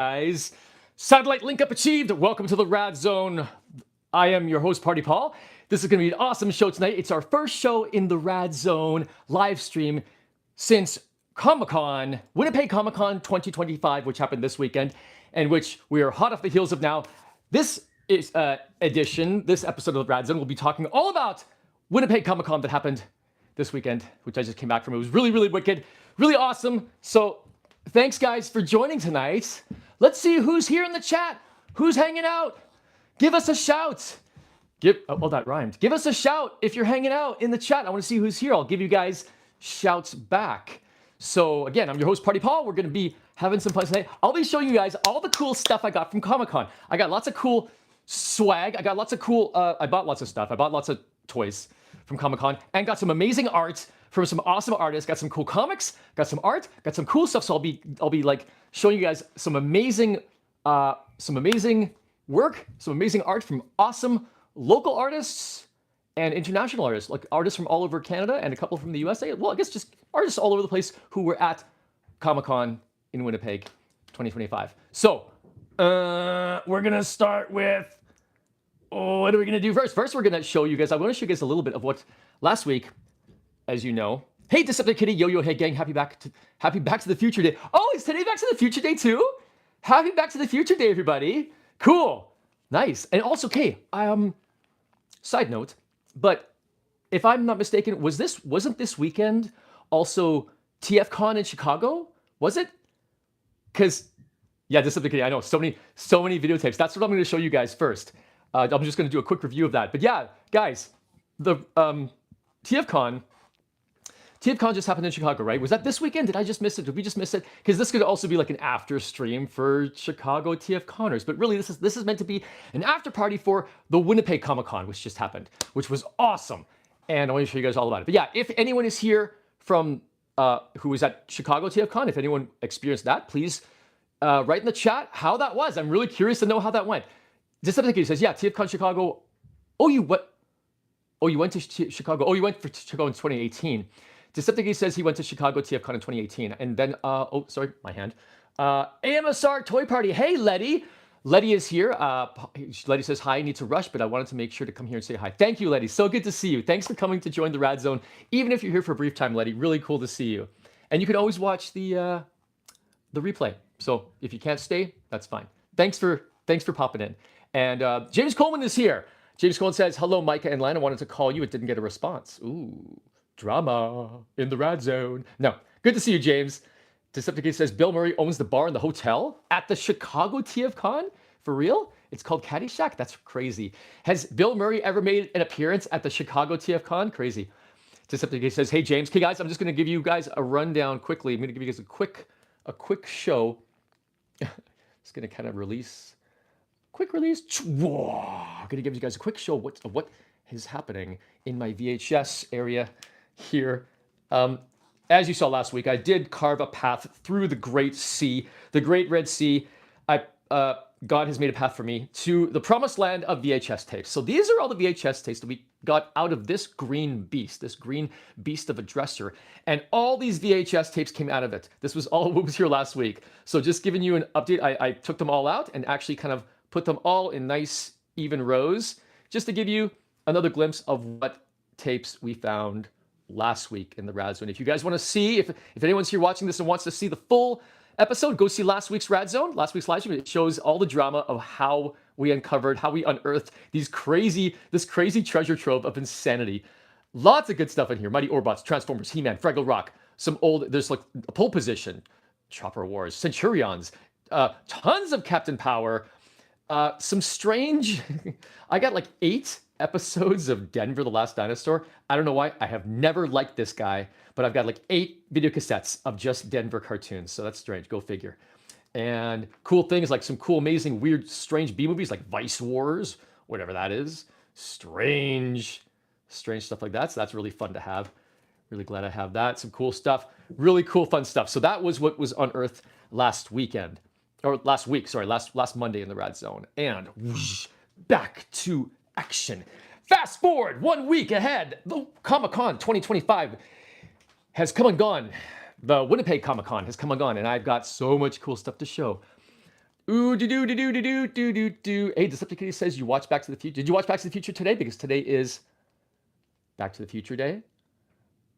guys. Satellite link up achieved. Welcome to the Radzone. I am your host, Party Paul. This is going to be an awesome show tonight. It's our first show in the Radzone live stream since Comiccon, Winnipeg Comiccon 2025, which happened this weekend, and which we are hot off the heels of now. This is this episode of the Radzone, we'll be talking all about Winnipeg Comiccon that happened this weekend, which I just came back from. It was really, really wicked, really awesome. So thanks, guys, for joining tonight. Let's see who's here in the chat. Who's hanging out? Give us a shout. That rhymed. Give us a shout if you're hanging out in the chat. I want to see who's here. I'll give you guys shouts back. So again, I'm your host, Party Paul. We're going to be having some fun tonight. I'll be showing you guys all the cool stuff I got from Comic-Con. I got lots of cool swag. I got lots of cool, I bought lots of stuff. I bought lots of toys from Comic-Con and got some amazing art from some awesome artists. Got some cool comics, got some art, got some cool stuff. So I'll be like showing you guys some amazing work, some amazing art from awesome local artists and international artists, like artists from all over Canada and a couple from the USA. Well, I guess just artists all over the place who were at Comic-Con in Winnipeg 2025. So we're gonna start with, what are we gonna do first? First, we're gonna show you guys, I wanna show you guys a little bit of what last week, as you know. Hey, Decepticon, Yo-Yo, hey gang, happy Back to the Future Day. Oh, is today Back to the Future Day too? Happy Back to the Future Day, everybody. Cool, nice. And also, okay, side note, but if I'm not mistaken, wasn't this weekend also TFCon in Chicago? Was it? Because, yeah, Decepticon, I know, so many videotapes. That's what I'm gonna show you guys first. I'm just gonna do a quick review of that. But yeah, guys, the TFCon just happened in Chicago, right? Was that this weekend? Did I just miss it? Did we just miss it? Because this could also be like an after stream for Chicago TFConners. But really, this is meant to be an after party for the Winnipeg Comic-Con, which just happened, which was awesome. And I want to show you guys all about it. But yeah, if anyone is here from who was at Chicago TFCon, if anyone experienced that, please write in the chat how that was. I'm really curious to know how that went. Decepticon says, yeah, TFCon Chicago. Oh, you what? Oh, you went to Chicago. Oh, you went for Chicago in 2018. Decepticon says he went to Chicago TFCon in 2018. And then, oh, sorry, my hand. AMSR Toy Party. Hey, Letty. Letty is here. Letty says, hi, I need to rush, but I wanted to make sure to come here and say hi. Thank you, Letty. So good to see you. Thanks for coming to join the Radzone. Even if you're here for a brief time, Letty, really cool to see you. And you can always watch the replay. So if you can't stay, that's fine. Thanks for popping in. And James Coleman is here. James Coleman says, hello, Micah and Lana. I wanted to call you. It didn't get a response. Ooh, drama in the Radzone. No, good to see you, James. Decepticon says, Bill Murray owns the bar and the hotel at the Chicago TFCon? For real? It's called Caddyshack? That's crazy. Has Bill Murray ever made an appearance at the Chicago TFCon? Crazy. Decepticon says, hey, James. Okay, guys, I'm just going to give you guys a rundown quickly. I'm going to give you guys a quick show. Just going to kind of quick release. I'm going to give you guys a quick show of what is happening in my VHS area here. As you saw last week, I did carve a path through the Great Sea, the Great Red Sea. God has made a path for me to the promised land of VHS tapes. So these are all the VHS tapes that we got out of this green beast of a dresser. And all these VHS tapes came out of it. This was all what was here last week. So just giving you an update, I took them all out and actually kind of put them all in nice, even rows, just to give you another glimpse of what tapes we found last week in the Radzone. If you guys want to see, if anyone's here watching this and wants to see the full episode, go see last week's Radzone, last week's live stream. It shows all the drama of how we unearthed this crazy treasure trove of insanity. Lots of good stuff in here. Mighty Orbots, Transformers, He-Man, Fraggle Rock, there's like a pole position, Chopper Wars, Centurions, tons of Captain Power, some strange, I got like 8 episodes of Denver the Last Dinosaur. I don't know why. I have never liked this guy, but I've got like 8 video cassettes of just Denver cartoons. So that's strange. Go figure. And cool things like some cool, amazing, weird, strange B-movies like Vice Wars, whatever that is. Strange stuff like that. So that's really fun to have. Really glad I have that. Some cool stuff. Really cool, fun stuff. So that was what was unearthed last weekend. Or last week, sorry, last Monday in the Radzone. And whoosh, back to action. Fast forward 1 week ahead. The Comic-Con 2025 has come and gone. The Winnipeg Comic-Con has come and gone, and I've got so much cool stuff to show. Ooh, do. Hey, Decepticity says you watch Back to the Future. Did you watch Back to the Future today? Because today is Back to the Future Day.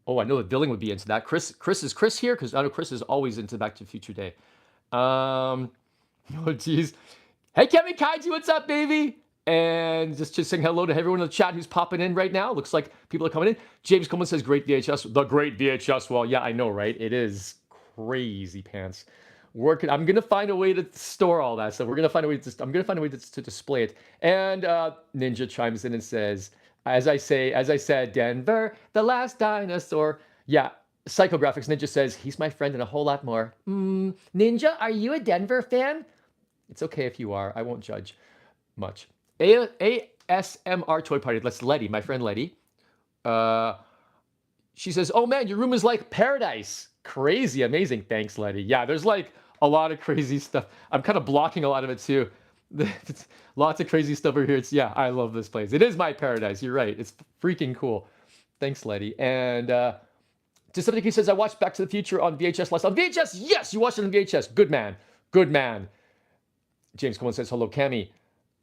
Oh, I know that Billing would be into that. Is Chris here? Because I know Chris is always into Back to the Future Day. Oh, geez. Hey, Kevin Kaiji, what's up, baby? And just saying hello to everyone in the chat who's popping in right now. Looks like people are coming in. James Coleman says, great VHS. The great VHS. Well, yeah, I know, right? It is crazy pants. I'm gonna find a way to store all that stuff. I'm gonna find a way to display it. And Ninja chimes in and says, as I said, Denver, the last dinosaur. Yeah, Psychographics Ninja says, he's my friend and a whole lot more. Ninja, are you a Denver fan? It's okay if you are. I won't judge much. ASMR Toy Party. That's Letty, my friend Letty. She says, oh man, your room is like paradise. Crazy, amazing. Thanks, Letty. Yeah, there's like a lot of crazy stuff. I'm kind of blocking a lot of it too. Lots of crazy stuff over here. Yeah, I love this place. It is my paradise. You're right. It's freaking cool. Thanks, Letty. And just somebody says, I watched Back to the Future on VHS last. On VHS, yes, you watched it on VHS. Good man. Good man. James Coleman says, hello, Cammy.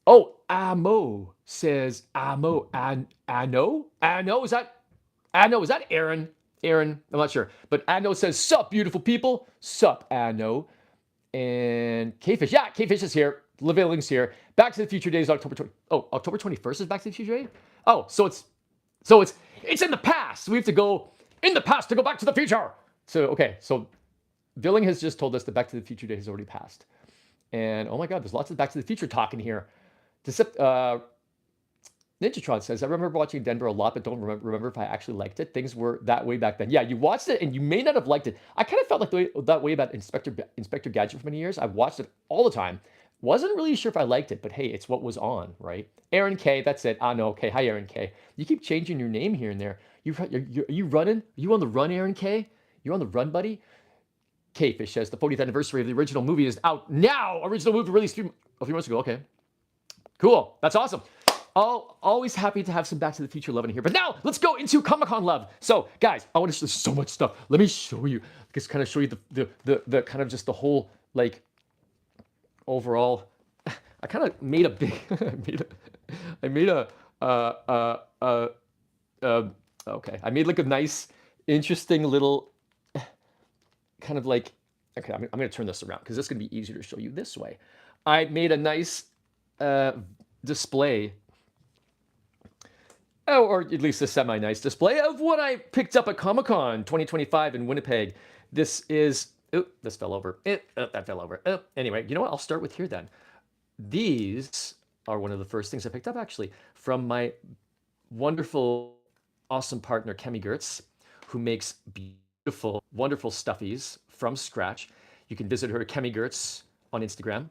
Oh, Amo says, Amo, Ano? Is that Aaron? Aaron, I'm not sure. But Ano says, sup, beautiful people. Sup, Ano. And Kfish, yeah, Kfish is here. Livilling's here. Back to the Future Day is October 20. Oh, October 21st is Back to the Future Day? Oh, so it's in the past. We have to go in the past to go back to the future. So, okay, so Villing has just told us that Back to the Future Day has already passed. And oh my God, there's lots of Back to the Future talk in here. Ninjatron says, I remember watching Denver a lot, but don't remember if I actually liked it. Things were that way back then. Yeah, you watched it and you may not have liked it. I kind of felt like that way about Inspector Gadget for many years. I watched it all the time. Wasn't really sure if I liked it, but hey, it's what was on, right? Aaron K, that's it. I know. Okay, hi Aaron K. You keep changing your name here and there. Are you running? Are you on the run, Aaron K? You on the run, buddy? Kfish says the 40th anniversary of the original movie is out now. Original movie released a few months ago. Okay, cool. That's awesome. Always happy to have some Back to the Future love in here. But now let's go into Comic-Con love. So guys, I want to show so much stuff. Let me show you. Just kind of show you the kind of just the whole like overall. I kind of made a big. I made like a nice, interesting little kind of like. Okay, I'm going to turn this around because it's going to be easier to show you this way. I made a nice display. Oh, or at least a semi-nice display of what I picked up at Comic-Con 2025 in Winnipeg. This is, this fell over. That fell over. Anyway, you know what? I'll start with here then. These are one of the first things I picked up actually from my wonderful, awesome partner, Kemi Gertz, who makes beautiful, wonderful stuffies from scratch. You can visit her, Kemi Gertz, on Instagram.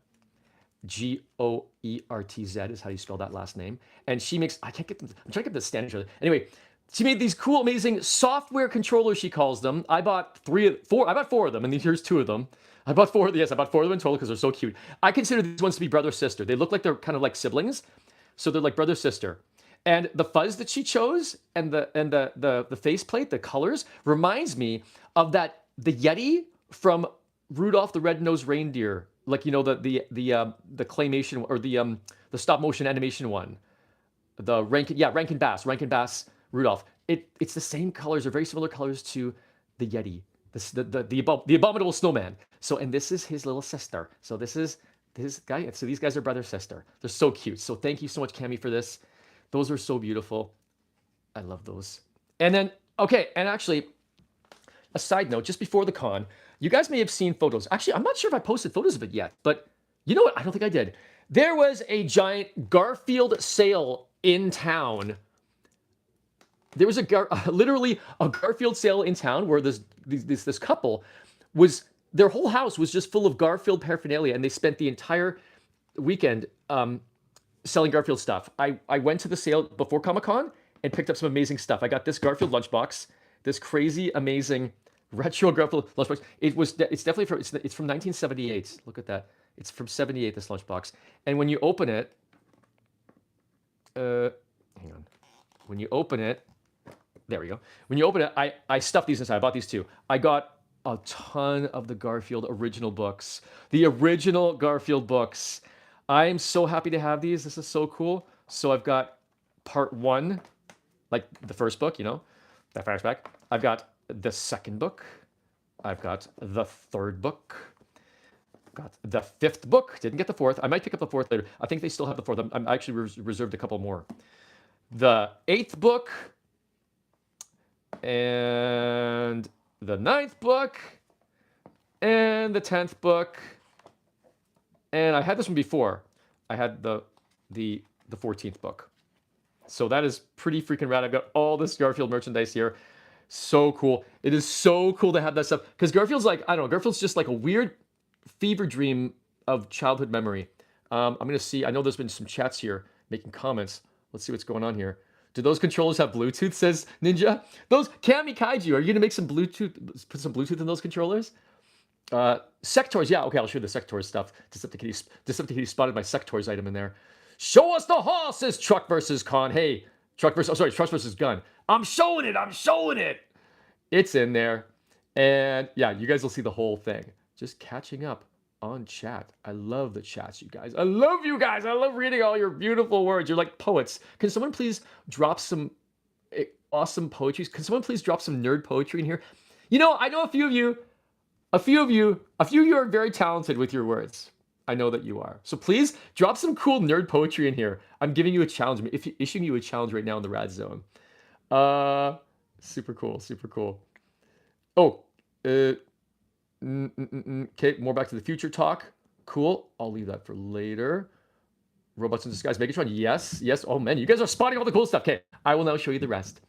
Goertz is how you spell that last name. And she makes, I'm trying to get the standard. Anyway, she made these cool, amazing software controllers, she calls them. I bought four of them, and here's two of them. I bought four of them in total because they're so cute. I consider these ones to be brother-sister. They look like they're kind of like siblings. So they're like brother-sister. And the fuzz that she chose and the faceplate, the colors, reminds me of the Yeti from Rudolph the Red-Nosed Reindeer. Like, you know, the claymation or the stop motion animation one, the Rankin Bass Rudolph. It's the same colors or very similar colors to the Yeti, the abominable snowman. So, and this is his little sister. So this is this guy. So these guys are brother sister. They're so cute. So thank you so much, Cami, for this. Those are so beautiful. I love those. And then okay, and actually, a side note, just before the con. You guys may have seen photos. Actually, I'm not sure if I posted photos of it yet, but you know what? I don't think I did. There was a giant Garfield sale in town. There was literally a Garfield sale in town where this couple their whole house was just full of Garfield paraphernalia, and they spent the entire weekend selling Garfield stuff. I went to the sale before Comic-Con and picked up some amazing stuff. I got this Garfield lunchbox, this crazy, amazing retro Garfield lunchbox. It's definitely from 1978. Look at that. It's from 78. This lunchbox. And when you open it, hang on. When you open it, there we go. When you open it, I stuffed these inside. I bought these two. I got a ton of the Garfield original books. The original Garfield books. I am so happy to have these. This is so cool. So I've got part 1, like the first book, you know, that flashback. I've got the second book. I've got the third book. Got the 5th book. Didn't get the 4th. I might pick up the 4th later. I think they still have the 4th. I'm actually reserved a couple more. The 8th book. And the 9th book. And the 10th book. And I had this one before. I had the 14th book. So that is pretty freaking rad. I've got all this Garfield merchandise here. So cool. It is so cool to have that stuff. Because Garfield's like, I don't know, Garfield's just like a weird fever dream of childhood memory. I'm going to see, I know there's been some chats here making comments. Let's see what's going on here. Do those controllers have Bluetooth, says Ninja? Those, Kami Kaiju, are you going to make some Bluetooth, put some Bluetooth in those controllers? Sectors, yeah, okay, I'll show you the Sectors stuff. Decepticity spotted my Sectors item in there. Show us the horses, Truck versus Con. Hey, Truck versus Gun. I'm showing it. It's in there. And yeah, you guys will see the whole thing. Just catching up on chat. I love the chats, you guys. I love you guys. I love reading all your beautiful words. You're like poets. Can someone please drop some awesome poetry? Can someone please drop some nerd poetry in here? You know, I know a few of you are very talented with your words. I know that you are. So please drop some cool nerd poetry in here. I'm giving you a challenge. Issuing you a challenge right now in the Radzone. Super cool. Oh, okay, more Back to the Future talk. Cool. I'll leave that for later. Robots in Disguise, Megatron. Yes. Oh man, you guys are spotting all the cool stuff. Okay, I will now show you the rest.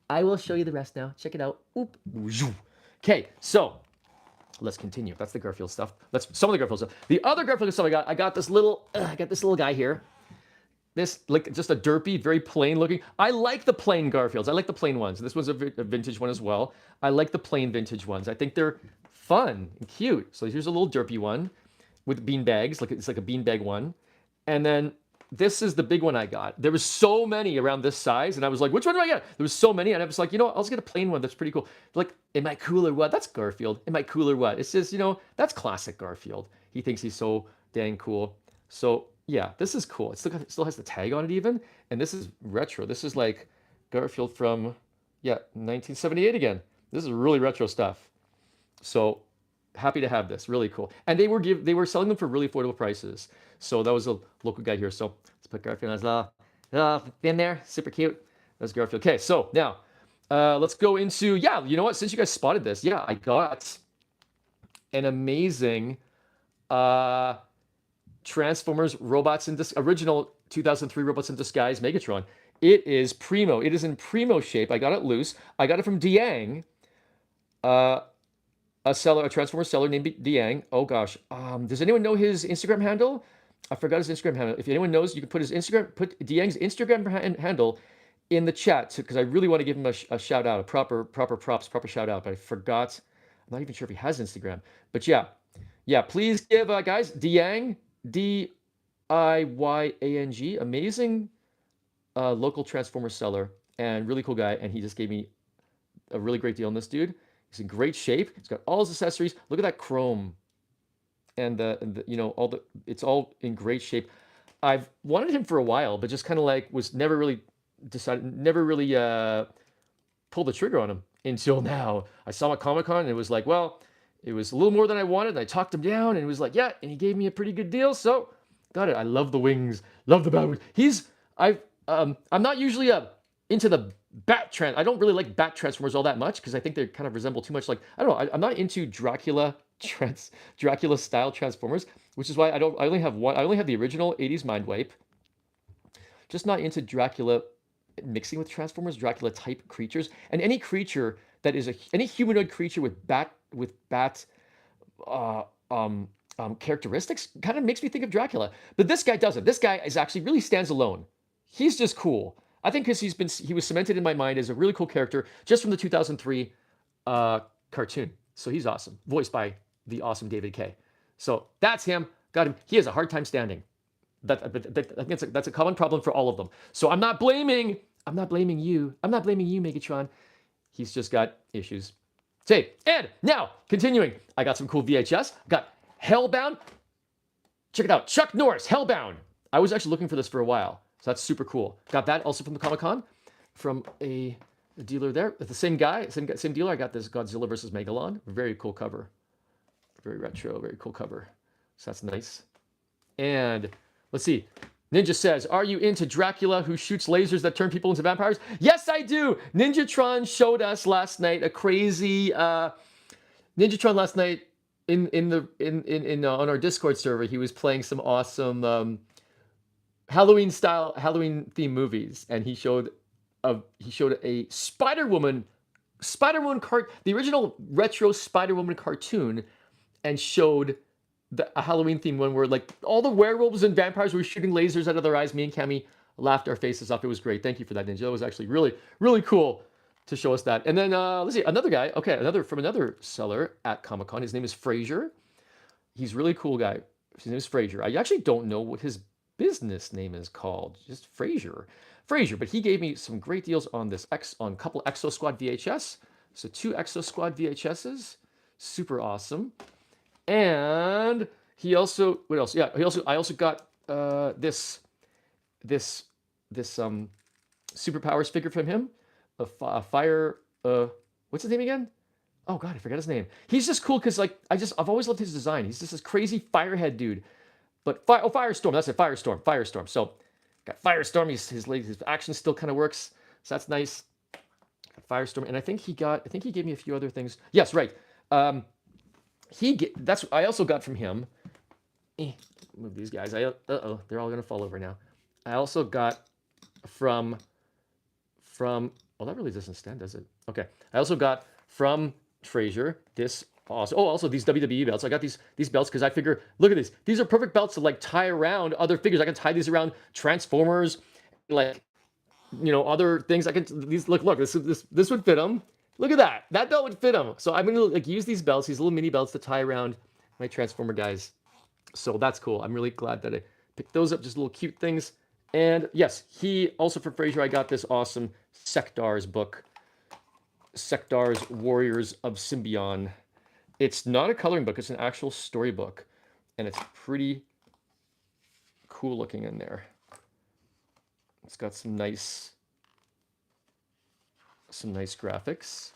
I will show you the rest now. Check it out. Oop. Okay, so let's continue. That's the Garfield stuff. That's some of the Garfield stuff. The other Garfield stuff I got this little guy here. This, like, just a derpy, very plain looking. I like the plain Garfields. I like the plain ones. This was a vintage one as well. I like the plain vintage ones. I think they're fun and cute. So here's a little derpy one with bean bags. It's like a beanbag one. And then this is the big one I got. There was so many around this size, and I was like, which one do I get? There was so many, and I was like, you know what? I'll just get a plain one. That's pretty cool. Like, am I cool or what? That's Garfield. Am I cool or what? It's just, you know, that's classic Garfield. He thinks he's so dang cool. So yeah, this is cool. It still has the tag on it even, and this is retro. This is like Garfield from 1978 again. This is really retro stuff. So happy to have this. Really cool. And they were selling them for really affordable prices. So that was a local guy here. So let's put Garfield as in there. Super cute. That's Garfield. Okay, so now let's go into, you know what? Since you guys spotted this, I got an amazing Transformers original 2003 Robots in Disguise Megatron. It is primo. It is in primo shape. I got it loose. I got it from Diang, a Transformers seller named Diang. Oh gosh, does anyone know his Instagram handle? I forgot his Instagram handle. If anyone knows, you can put Diang's Instagram handle in the chat because I really want to give him a shout out, a proper props, proper shout out. But I forgot. I'm not even sure if he has Instagram. But please give guys Diang. Diyang, amazing local Transformer seller and really cool guy, and he just gave me a really great deal on this dude. He's in great shape. He's got all his accessories. Look at that chrome, and it's all in great shape. I've wanted him for a while, but just kind of like was never really pulled the trigger on him until now. I saw him at Comiccon, and it was like, well, it was a little more than I wanted. And I talked him down, and he was like, and he gave me a pretty good deal. So got it. I love the wings, love the bat wings. I'm not usually into the I don't really like bat Transformers all that much because I think they kind of resemble too much. Like, I don't know. I'm not into Dracula style Transformers, which is why I only have one. I only have the original 80s Mindwipe. Just not into Dracula mixing with Transformers, Dracula type creatures, and any creature that is any humanoid creature with bat characteristics kind of makes me think of Dracula. But this guy doesn't. This guy is actually really stands alone. He's just cool. I think because he was cemented in my mind as a really cool character just from the 2003 cartoon. So he's awesome. Voiced by the awesome David Kay. So that's him. Got him. He has a hard time standing. I think that's a common problem for all of them. So I'm not blaming you. I'm not blaming you, Megatron. He's just got issues. Say, and now, continuing, I got some cool VHS. Got Hellbound. Check it out. Chuck Norris, Hellbound. I was actually looking for this for a while, so that's super cool. Got that also from the Comic-Con, from a dealer there. The same guy, same dealer. I got this Godzilla versus Megalon. Very cool cover. Very retro, very cool cover. So that's nice. And let's see. Ninja says, are you into Dracula who shoots lasers that turn people into vampires? Yes, I do. Ninjatron showed us last night a crazy Ninjatron last night on our Discord server. He was playing some awesome Halloween themed movies, and he showed a Spider-Woman the original retro Spider-Woman cartoon, and showed a Halloween themed one where like all the werewolves and vampires were shooting lasers out of their eyes. Me and Cammy laughed our faces off. It was great. Thank you for that, Ninja. That was actually really, really cool to show us that. And then let's see, another guy. Okay, another seller at Comic-Con. His name is Fraser. He's a really cool guy. His name is Fraser. I actually don't know what his business name is called. Just Fraser. But he gave me some great deals on on a couple Exo Squad VHS. So 2 Exo Squad VHSs. Super awesome. And he also, what else? Yeah, I also got this superpowers figure from him. A fire. What's his name again? Oh God, I forgot his name. He's just cool because like I've always loved his design. He's just this crazy firehead dude. But Firestorm. That's it. Firestorm. So got Firestorm. His action still kind of works. So that's nice. Got Firestorm, and I think he gave me a few other things. Yes, right. I also got from him. Move these guys. They're all gonna fall over now. I also got from. Well, that really doesn't stand, does it? Okay. I also got from Fraser this awesome. Oh, also these WWE belts. I got these belts because I figure, look at these. These are perfect belts to like tie around other figures. I can tie these around Transformers, like other things. I can look. This would fit them. Look at that. That belt would fit them. So I'm gonna like use these belts, these little mini belts, to tie around my Transformer guys. So that's cool. I'm really glad that I picked those up. Just little cute things. And yes, he also for Fraser, I got this awesome Sectars book. Sectars Warriors of Symbion. It's not a coloring book. It's an actual storybook, and it's pretty cool looking in there. It's got some nice graphics.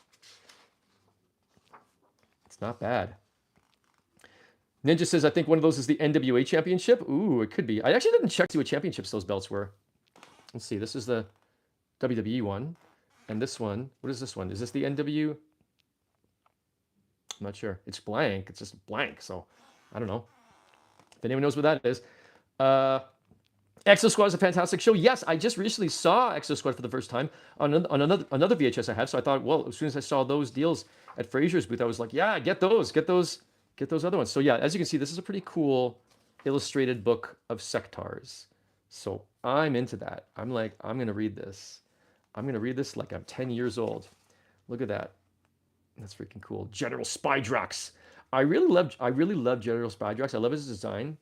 It's not bad. Ninja says, I think one of those is the NWA championship. Ooh, it could be. I actually didn't check to see what championships those belts were. Let's see. This is the WWE one. And this one, what is this one? Is this the NW? I'm not sure. It's blank. It's just blank. So I don't know. If anyone knows what that is. Exo Squad is a fantastic show. Yes, I just recently saw Exo Squad for the first time on another VHS I have. So I thought, well, as soon as I saw those deals at Fraser's booth, I was like, yeah, get those other ones. So yeah, as you can see, this is a pretty cool illustrated book of Sectars. So I'm into that. I'm like, I'm going to read this. I'm going to read this like I'm 10 years old. Look at that. That's freaking cool. General Spydrax. I really love General Spydrax. I love his design.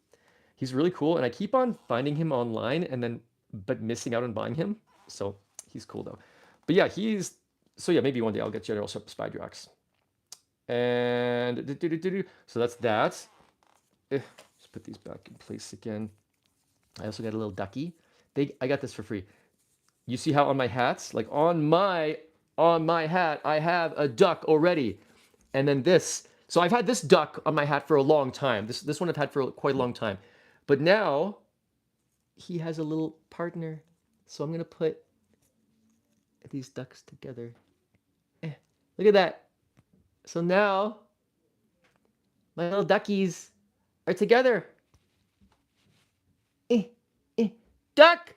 He's really cool, and I keep on finding him online but missing out on buying him. So he's cool though. But yeah, maybe one day I'll get General Spydrax. And so that's that. Let's put these back in place again. I also got a little ducky. I got this for free. You see how on my hats, like on my hat, I have a duck already. And then this. So I've had this duck on my hat for a long time. This one I've had for quite a long time. But now he has a little partner. So I'm going to put these ducks together. Look at that. So now my little duckies are together. Duck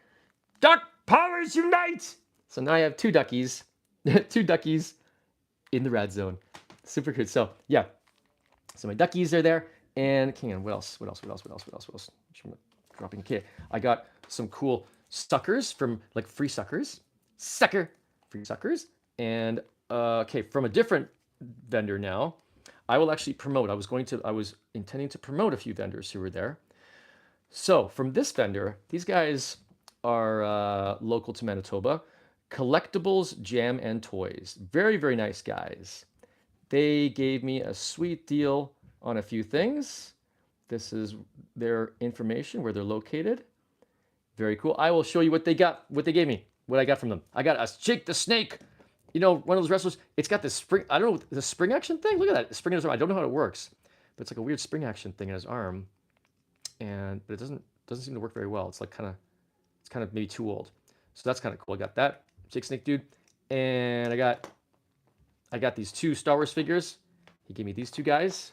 powers unite. So now I have 2 duckies. 2 duckies in the Radzone. Super good. So yeah. So my duckies are there. And hang on, what else? Dropping. Okay, I got some cool suckers from like free suckers. Free suckers. And okay, from a different vendor now. I will actually promote. I was intending to promote a few vendors who were there. So from this vendor, these guys are local to Manitoba. Collectibles, Jam, and Toys. Very, very nice guys. They gave me a sweet deal on a few things. This is their information, where they're located. Very cool. I will show you what they gave me, what I got from them. I got a Jake the Snake. You know, one of those wrestlers. It's got this spring. I don't know, the spring action thing. Look at that, spring in his arm. I don't know how it works, but it's like a weird spring action thing in his arm, but it doesn't seem to work very well. It's like it's kind of maybe too old. So that's kind of cool. I got that Jake Snake dude, and I got these 2 Star Wars figures. He gave me these 2 guys.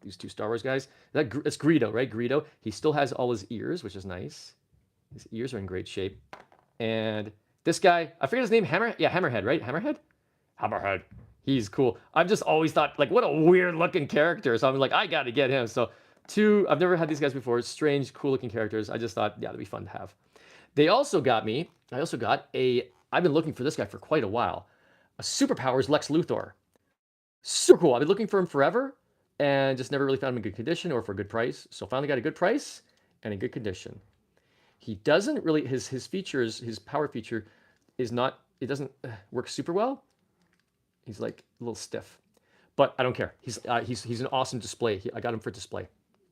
These 2 Star Wars guys. It's Greedo, right? Greedo. He still has all his ears, which is nice. His ears are in great shape. And this guy, I forget his name. Hammerhead, right? Hammerhead. He's cool. I've just always thought, like, what a weird looking character. So I'm like, I got to get him. So 2, I've never had these guys before. Strange, cool looking characters. I just thought, yeah, that'd be fun to have. They also got me. I also got I've been looking for this guy for quite a while. A Superpowers Lex Luthor. Super cool. I've been looking for him forever and just never really found him in good condition or for a good price. So finally got a good price and in good condition. He doesn't really, his features, his power feature is not, it doesn't work super well. He's like a little stiff, but I don't care. He's an awesome display. I got him for display.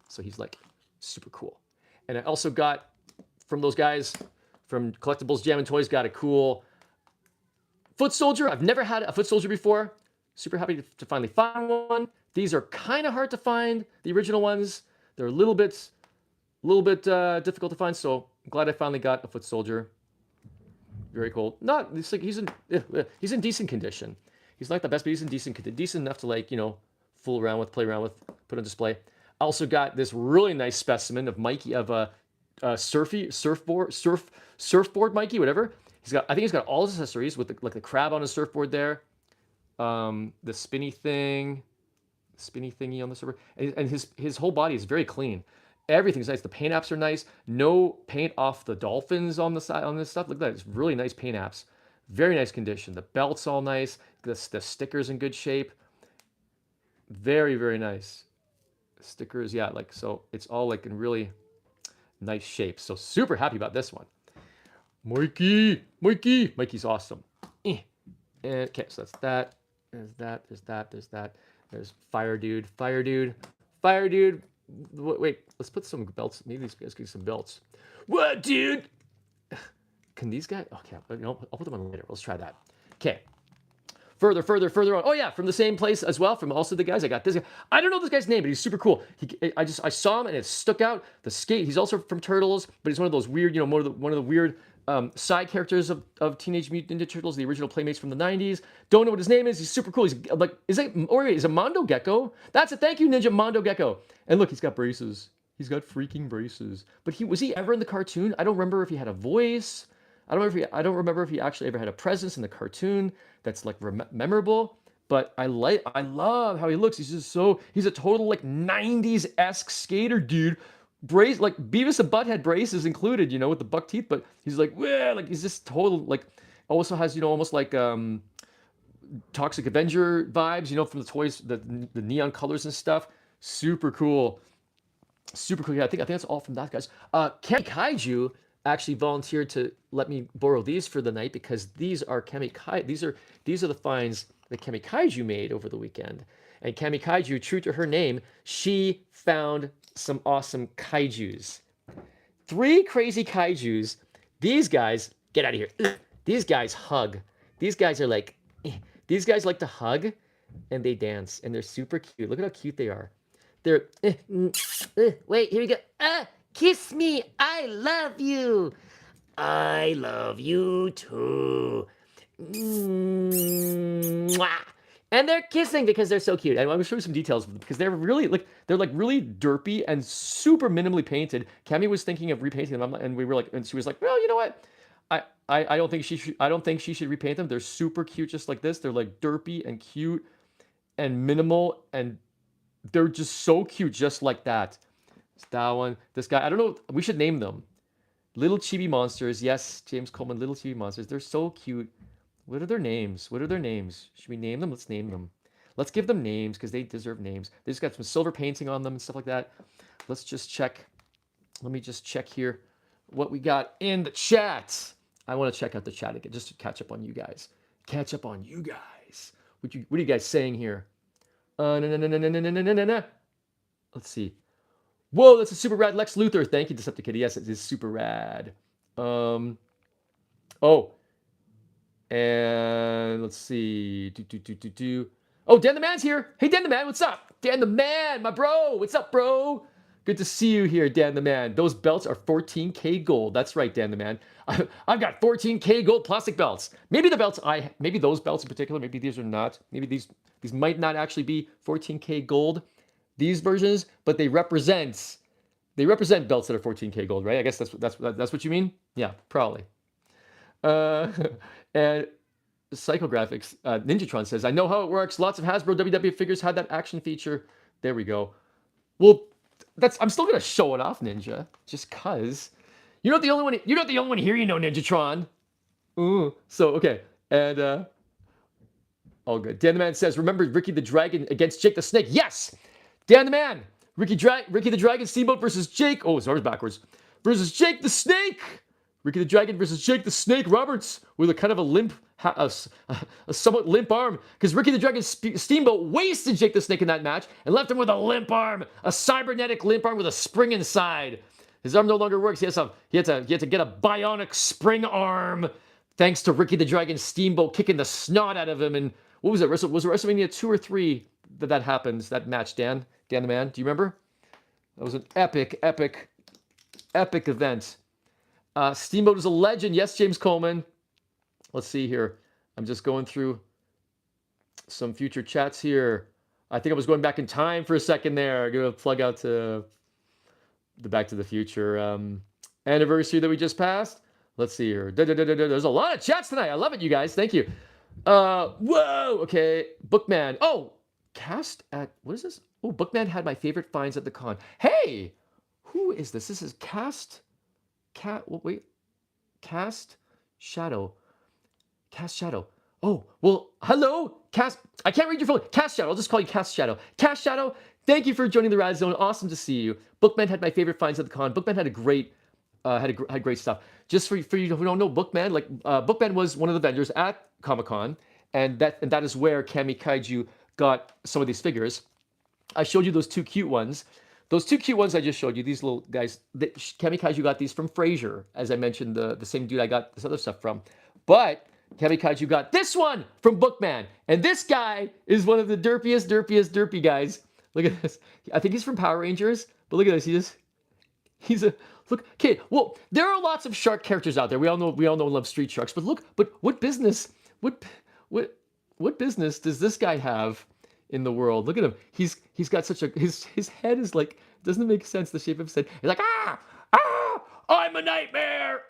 So he's like super cool. And I also got from those guys from Collectibles Jam and Toys, got a cool foot soldier. I've never had a foot soldier before. Super happy to finally find one. These are kind of hard to find. The original ones, they're a little bit difficult to find. So I'm glad I finally got a foot soldier. Very cool. It's like he's in decent condition. He's not the best, but he's in decent enough to, like, you know, fool around with, play around with, put on display. I also got this really nice specimen of Mikey, of a surfboard Mikey, whatever. I think he's got all his accessories with the crab on his surfboard there, the spinny thingy on the surfboard, and his whole body is very clean. Everything's nice. The paint apps are nice. No paint off the dolphins on the side on this stuff. Look at that. It's really nice paint apps. Very nice condition. The belt's all nice. The sticker's in good shape. Very, very nice. Stickers, yeah, like, so it's all like in really nice shape. So super happy about this one. Mikey's awesome. And okay, so that's that. There's that. There's Fire Dude. Wait, let's put some belts. Maybe these guys get some belts. What, dude? Can these guys? Okay, I'll put them on later. Let's try that. Okay. Further on. Oh yeah, from the same place as well. From also the guys, I got this guy. I don't know this guy's name, but he's super cool. I saw him and it stuck out. The skate. He's also from Turtles, but he's one of those weird, you know, one of the weird side characters of Teenage Mutant Ninja Turtles, the original Playmates from the '90s. Don't know what his name is. He's super cool. He's like, is it Mondo Gecko? That's it. Thank you, Ninja Mondo Gecko. And look, he's got braces. He's got freaking braces. But was he ever in the cartoon? I don't remember if he had a voice. I don't remember if he actually ever had a presence in the cartoon that's like memorable. But I love how he looks. He's a total like '90s-esque skater dude. Brace, like Beavis and Butthead braces included, you know, with the buck teeth. But he's like, well, like he's just total, like, also has, you know, almost like Toxic Avenger vibes, you know, from the toys, the neon colors and stuff. Super cool. Yeah, I think that's all from that, guys. Kemi Kaiju actually volunteered to let me borrow these for the night because these are these are the finds that Kemi Kaiju made over the weekend. And Kemi Kaiju, true to her name, she found some awesome kaijus. 3 crazy kaijus. These guys, get out of here. These guys hug. These guys are like, these guys like to hug and they dance and they're super cute. Look at how cute they are. They're, wait, here we go. Kiss me. I love you. I love you too. Mwah. And they're kissing because they're so cute. I'm going to show you some details because they're really they're really derpy and super minimally painted. Kemi was thinking of repainting them, and we were like, and she was like, well, you know what? I don't think she should repaint them. They're super cute, just like this. They're like derpy and cute and minimal, and they're just so cute, just like that. It's that one. This guy. I don't know. We should name them. Little Chibi Monsters. Yes, James Coleman. Little Chibi Monsters. They're so cute. What are their names? Should we name them? Let's name them. Let's give them names because they deserve names. They just got some silver painting on them and stuff like that. Let's just check. Let me just check here what we got in the chat. I want to check out the chat again just to catch up on you guys. What are you guys saying here? No, no, no, no, no, no, no, no, no, no. Let's see. Whoa, that's a super rad Lex Luthor. Thank you, Decepticon. Yes, it is super rad. Oh, and let's see. Oh, Dan the Man's here. Hey, Dan the Man, what's up? Dan the Man, my bro. What's up, bro? Good to see you here, Dan the Man. Those belts are 14K gold. That's right, Dan the Man. I've got 14K gold plastic belts. Maybe maybe those belts in particular, maybe these are not. Maybe these might not actually be 14K gold, these versions, but they represent belts that are 14K gold, right? I guess that's what you mean? Yeah, probably. And Psychographics, Ninjatron says, I know how it works. Lots of Hasbro WW figures had that action feature. There we go. Well, I'm still gonna show it off, Ninja, just cause. You're not the only one. You're not the only one here, Ninjatron. Ooh. So okay, and all good. Dan the Man says, remember Ricky the Dragon against Jake the Snake? Yes. Dan the Man, Ricky the Dragon Steamboat versus Jake. Oh, sorry, backwards. Versus Jake the Snake. Ricky the Dragon versus Jake the Snake Roberts with a kind of a limp, a somewhat limp arm, because Ricky the Dragon Steamboat wasted Jake the Snake in that match and left him with a limp arm, a cybernetic limp arm with a spring inside. His arm no longer works. He had to get a bionic spring arm, thanks to Ricky the Dragon Steamboat kicking the snot out of him. And what was it? Was it WrestleMania 2 or 3 that happens? That match, Dan the Man. Do you remember? That was an epic event. Steamboat is a legend. Yes, James Coleman. Let's see here. I'm just going through some future chats here. I think I was going back in time for a second there. I'm going to plug out to the Back to the Future anniversary that we just passed. Let's see here. There's a lot of chats tonight. I love it, you guys. Thank you. Whoa. Okay. Bookman. Oh, cast at, what is this? Oh, Bookman had my favorite finds at the con. Hey, who is this? This is Cast Shadow. Cast Shadow. Oh, well, hello, Cast. I can't read your phone. Cast Shadow. I'll just call you Cast Shadow. Cast Shadow, thank you for joining the Radzone. Awesome to see you. Bookman had my favorite finds at the con. Bookman had a great, had great stuff. Just for you who don't know, Bookman, Bookman was one of the vendors at Comic-Con, and that is where Kami Kaiju got some of these figures. I showed you those two cute ones. Those two cute ones I just showed you, these little guys, Kami Kaiju got these from Fraser, as I mentioned, the same dude I got this other stuff from. But Kami Kaiju got this one from Bookman. And this guy is one of the derpy guys. Look at this. I think he's from Power Rangers, but look at this. Look, okay, well, there are lots of shark characters out there. We all know and love Street Sharks, but what business does this guy have in the world? Look at him. He's got such a, his head is like, doesn't make sense, the shape of his head. He's like, I'm a nightmare.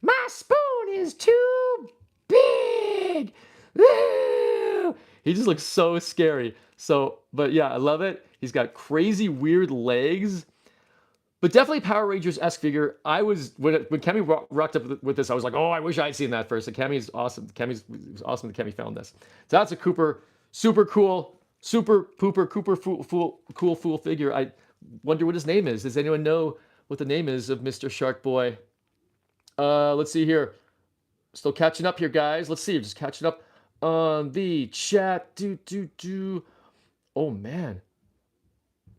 My spoon is too big. Woo! He just looks so scary. So, but yeah, I love it. He's got crazy weird legs. But definitely Power Rangers-esque figure. I was, when Kami rocked up with this, I was like, oh, I wish I'd seen that first. And Kami's awesome. It was awesome that Kami found this. So that's a super cool fool figure. I wonder what his name is. Does anyone know what the name is of Mr. Shark Boy? Let's see here. Still catching up here, guys. Let's see. Just catching up on the chat. Oh, man.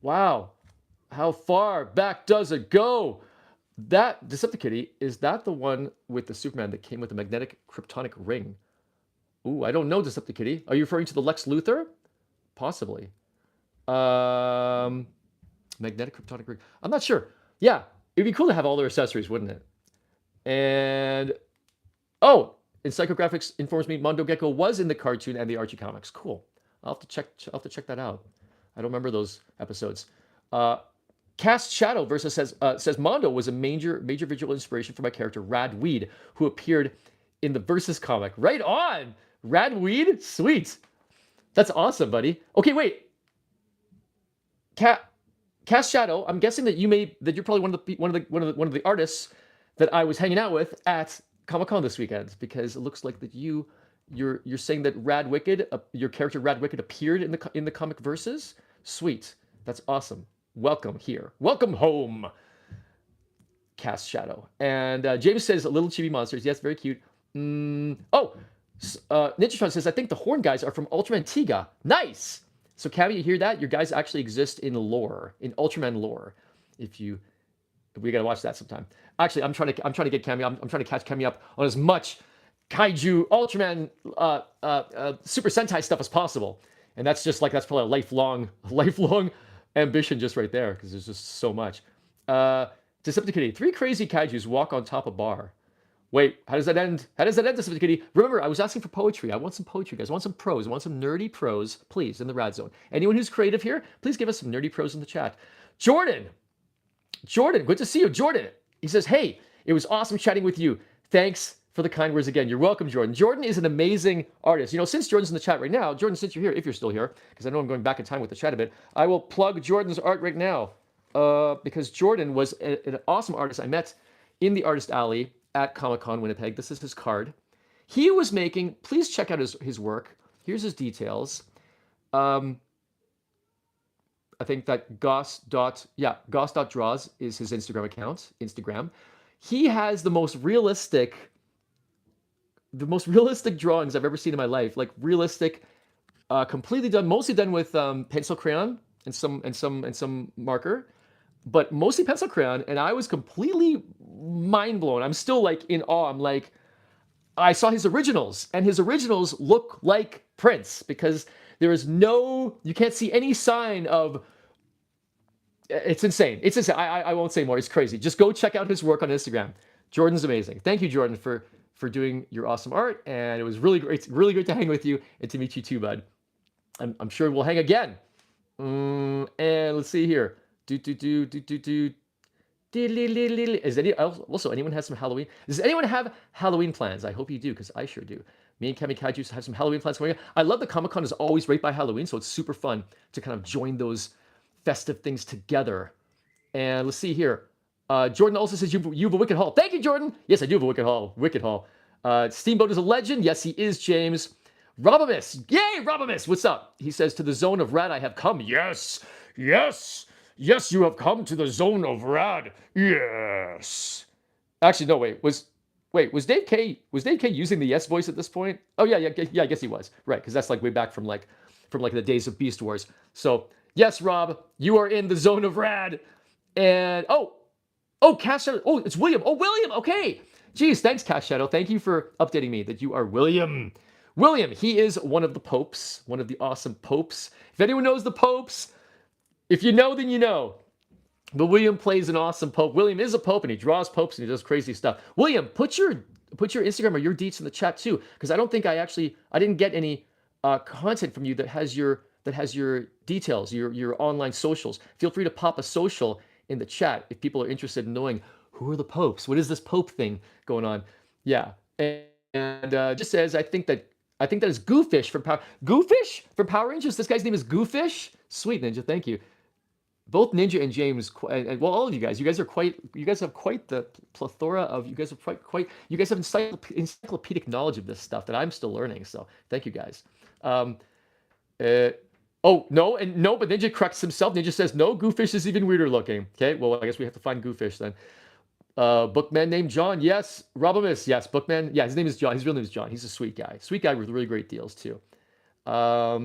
Wow. How far back does it go? That Decepticon, is that the one with the Superman that came with the magnetic kryptonic ring? Ooh, I don't know, Decepticon. Are you referring to the Lex Luthor? Possibly. Magnetic kryptonic ring. I'm not sure. Yeah, it'd be cool to have all their accessories, wouldn't it? And oh, and Psychographics informs me Mondo Gecko was in the cartoon and the Archie comics. Cool. I'll have to check that out. I don't remember those episodes. Cast Shadow versus says Mondo was a major visual inspiration for my character Rad Weed, who appeared in the Versus comic. Right on, Rad Weed, sweet. That's awesome, buddy. Okay, wait. Cast Shadow. I'm guessing that you're probably one of the artists that I was hanging out with at Comic-Con this weekend, because it looks like that you're saying that Rad Wicked, your character Rad Wicked, appeared in the comic Versus. Sweet. That's awesome. Welcome here. Welcome home. Cast Shadow. And James says, little chibi monsters. Yes, very cute. Oh, Ninjatron says, I think the horn guys are from Ultraman Tiga. Nice. So, Cammy, you hear that? Your guys actually exist in lore, in Ultraman lore. We gotta watch that sometime. Actually, I'm trying to get Cammy. I'm trying to catch Cammy up on as much kaiju, Ultraman, Super Sentai stuff as possible. And that's probably a lifelong ambition just right there because there's just so much. Decepticity, 3 crazy kaijus walk on top of bar. Wait, how does that end? Decepticity? Remember, I was asking for poetry. I want some poetry, guys. I want some prose. I want some nerdy prose, please, in the Radzone. Anyone who's creative here, please give us some nerdy prose in the chat. Jordan, good to see you. Jordan, he says, hey, it was awesome chatting with you. Thanks for the kind words again. You're welcome, Jordan. Jordan is an amazing artist. Since Jordan's in the chat right now, Jordan, since you're here, if you're still here, because I know I'm going back in time with the chat a bit, I will plug Jordan's art right now because Jordan was an awesome artist I met in the Artist Alley at Comiccon Winnipeg. This is his card. He was making, please check out his work. Here's his details. I think that goss.draws is his Instagram account. He has the most realistic drawings I've ever seen in my life. Like realistic, completely done, mostly done with pencil crayon and some marker, but mostly pencil crayon. And I was completely mind blown. I'm still like in awe. I'm like, I saw his originals, and his originals look like prints because there is you can't see any sign of. It's insane. I won't say more. It's crazy. Just go check out his work on Instagram. Jordan's amazing. Thank you, Jordan, for doing your awesome art, and it was really great to hang with you and to meet you too, bud. I'm sure we'll hang again. And let's see here. Is anyone has some Halloween? Does anyone have Halloween plans? I hope you do, because I sure do. Me and Kemi Kaiju have some Halloween plans going on. I love that Comic-Con is always right by Halloween, so it's super fun to kind of join those festive things together. And let's see here. Jordan also says you have a Wicked Hall. Thank you, Jordan. Yes, I do have a Wicked Hall. Steamboat is a legend. Yes, he is, James. Robamus. Yay, Robamus. What's up? He says, to the zone of Rad I have come. Yes. Yes, you have come to the zone of Rad. Yes. Actually, no, wait. Was Dave K using the yes voice at this point? Oh yeah, I guess he was. Right, because that's like way back from the days of Beast Wars. So yes, Rob, you are in the zone of Rad. And Cash Shadow. Oh, it's William. Oh, William. Okay. Geez, thanks, Cash Shadow. Thank you for updating me that you are William. William, he is one of the popes, one of the awesome popes. If anyone knows the popes, if you know, then you know. But William plays an awesome pope. William is a pope, and he draws popes, and he does crazy stuff. William, put your Instagram or your deets in the chat too, because I don't think I didn't get any content from you that has your details, your online socials. Feel free to pop a social in the chat if people are interested in knowing who are the popes. What is this pope thing going on? Yeah, and just says I think that is Goofish from Power Rangers. This guy's name is Goofish. Sweet, Ninja, thank you. Both Ninja and James, and all of you guys have quite the plethora of, you guys have encyclopedic knowledge of this stuff that I'm still learning. So thank you guys. But Ninja corrects himself. Ninja says, no, Goofish is even weirder looking. Okay, well, I guess we have to find Goofish then. Bookman named John. Yes. Robamus. Yes. Bookman. Yeah, his name is John. His real name is John. He's a sweet guy. Sweet guy with really great deals too. Yeah,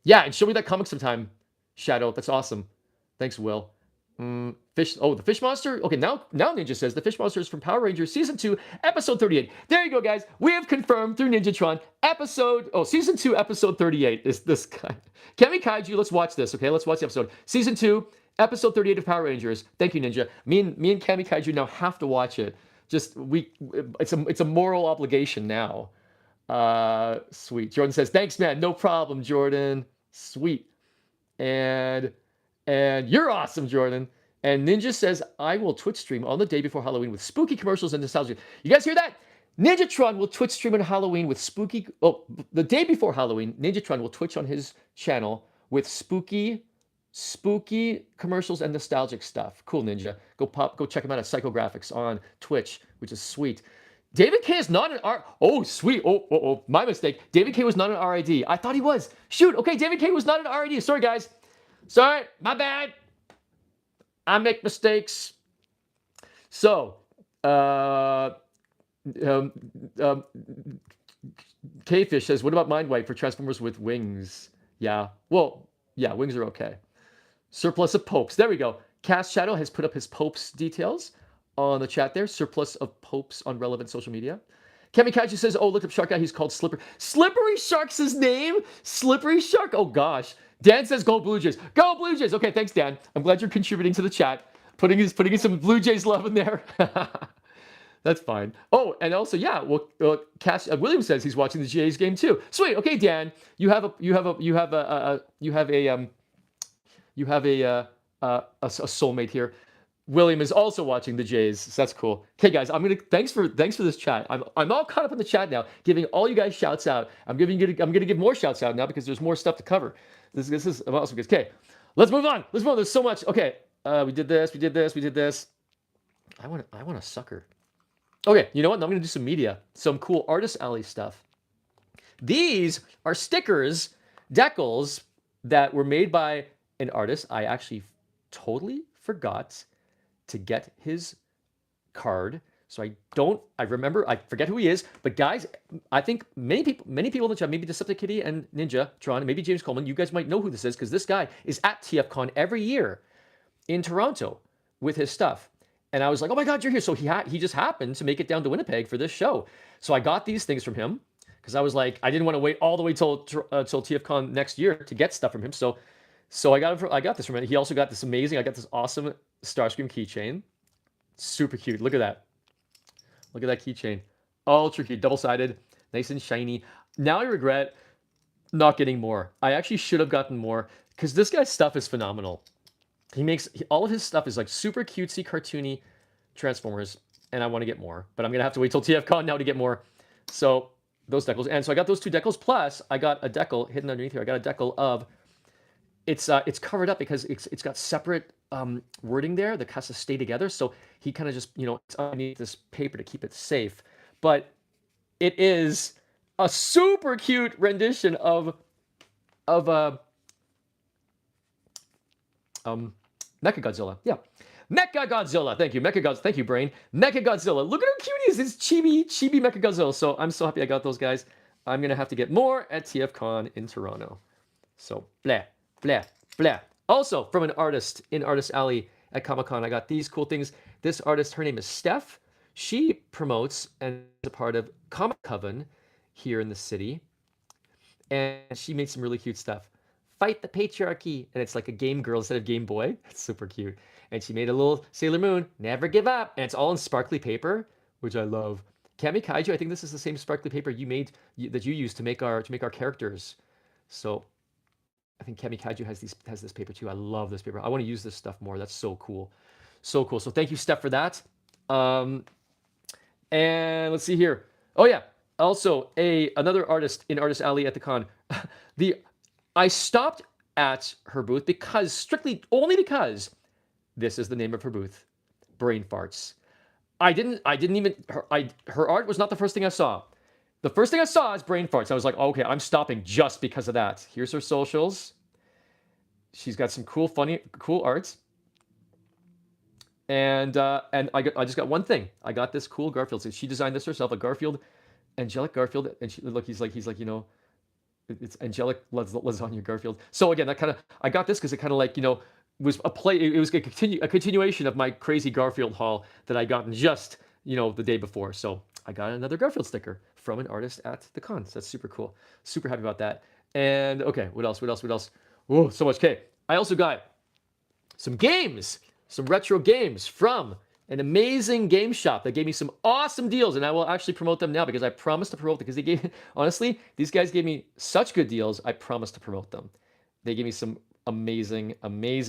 and show me that comic sometime, Shadow. That's awesome. Thanks, Will. Fish. Oh, the Fish Monster. Okay, now Ninja says the Fish Monster is from Power Rangers Season 2, Episode 38. There you go, guys. We have confirmed through Ninjatron Season 2, Episode 38 is this guy. Kemi Kaiju, let's watch this, okay? Let's watch the episode. Season 2, Episode 38 of Power Rangers. Thank you, Ninja. Me and Kemi Kaiju now have to watch it. It's a moral obligation now. Sweet. Jordan says, thanks, man. No problem, Jordan. Sweet. And you're awesome, Jordan. And Ninja says, I will Twitch stream on the day before Halloween with spooky commercials and nostalgia. You guys hear that? Ninjatron will Twitch stream on Halloween with the day before Halloween, Ninjatron will Twitch on his channel with spooky commercials and nostalgic stuff. Cool, Ninja. Go check him out at Psychographics on Twitch, which is sweet. David K is not an R. Oh, sweet. Oh, my mistake. David K was not an RID. I thought he was. Shoot. Okay, David K was not an RID. Sorry, guys. Sorry, my bad. I make mistakes. So, Um, um, K-Fish says, what about Mind Wipe for Transformers with wings? Yeah. Well, yeah, wings are okay. Surplus of popes. There we go. Cast Shadow has put up his popes details on the chat there. Surplus of popes on relevant social media. Kamikaze says, oh, look up Shark Guy. He's called Slippery. Slippery Shark's his name? Slippery Shark? Oh, gosh. Dan says, go Blue Jays. Go Blue Jays. Okay, thanks, Dan. I'm glad you're contributing to the chat. Putting in some Blue Jays love in there. That's fine. Oh, and also, yeah. Well, William says he's watching the Jays game too. Sweet. Okay, Dan. You have a soulmate here. William is also watching the Jays. So that's cool. Okay, guys. Thanks for this chat. I'm all caught up in the chat now, giving all you guys shouts out. I'm gonna give more shouts out now because there's more stuff to cover. This is awesome. Okay, let's move on. There's so much. Okay, we did this. We did this. I want a sucker. Okay, you know what? Now I'm gonna do some media, some cool Artist Alley stuff. These are stickers, decals that were made by an artist. I actually totally forgot to get his card. So I forget who he is, but guys, I think many people in the chat, maybe Decepticitty and Ninja, Tron, and maybe James Coleman, you guys might know who this is because this guy is at TFCon every year in Toronto with his stuff. And I was like, oh my God, you're here. So he just happened to make it down to Winnipeg for this show. So I got these things from him because I was like, I didn't want to wait all the way till TFCon next year to get stuff from him. So I got this from him. He also got this amazing. I got this awesome Starscream keychain. Super cute. Look at that. Look at that keychain. Ultra cute, double-sided, nice and shiny. Now I regret not getting more. I actually should have gotten more because this guy's stuff is phenomenal. All of his stuff is like super cutesy, cartoony Transformers, and I want to get more. But I'm gonna have to wait till TFCon now to get more. So those decals, and so I got those 2 decals. Plus, I got a decal hidden underneath here. I got a decal of. It's covered up because it's got separate wording there that has to stay together. So he kind of just it's underneath this paper to keep it safe. But it is a super cute rendition of Mechagodzilla. Yeah. Mechagodzilla. Thank you. Thank you, Brain. Mechagodzilla. Look at how cute he is. It's chibi Mechagodzilla. So I'm so happy I got those guys. I'm going to have to get more at TFCon in Toronto. So, blah, blah, blah. Also, from an artist in Artist Alley at Comic-Con, I got these cool things. This artist, her name is Steph. She promotes and is a part of Comic-Con here in the city. And she made some really cute stuff. Fight the patriarchy. And it's like a Game Girl instead of Game Boy. It's super cute. And she made a little Sailor Moon, never give up. And it's all in sparkly paper, which I love. Kamikaiju, I think this is the same sparkly paper that you used to make our characters. So I think Kamikaiju has this paper too. I love this paper. I want to use this stuff more. That's so cool. So cool. So thank you, Steph, for that. And let's see here. Oh yeah. Also, another artist in Artist Alley at the con. I stopped at her booth only because this is the name of her booth, Brain Farts. Her art was not the first thing I saw. The first thing I saw is Brain Farts. I was like, oh, okay, I'm stopping just because of that. Here's her socials. She's got some cool arts. And I just got one thing. I got this cool Garfield. So she designed this herself, angelic Garfield, and he's like it's angelic lasagna Garfield. So again, I got this because it kind of like was it was a continuation of my crazy Garfield haul that I gotten just the day before. So I got another Garfield sticker from an artist at the con. So that's super cool. Super happy about that. And okay, what else? Oh, so much. Okay, I also got some games, some retro games from an amazing game shop that gave me some awesome deals, and I will actually promote them now because I promised to promote them because honestly, these guys gave me such good deals. I promised to promote them. They gave me some amazing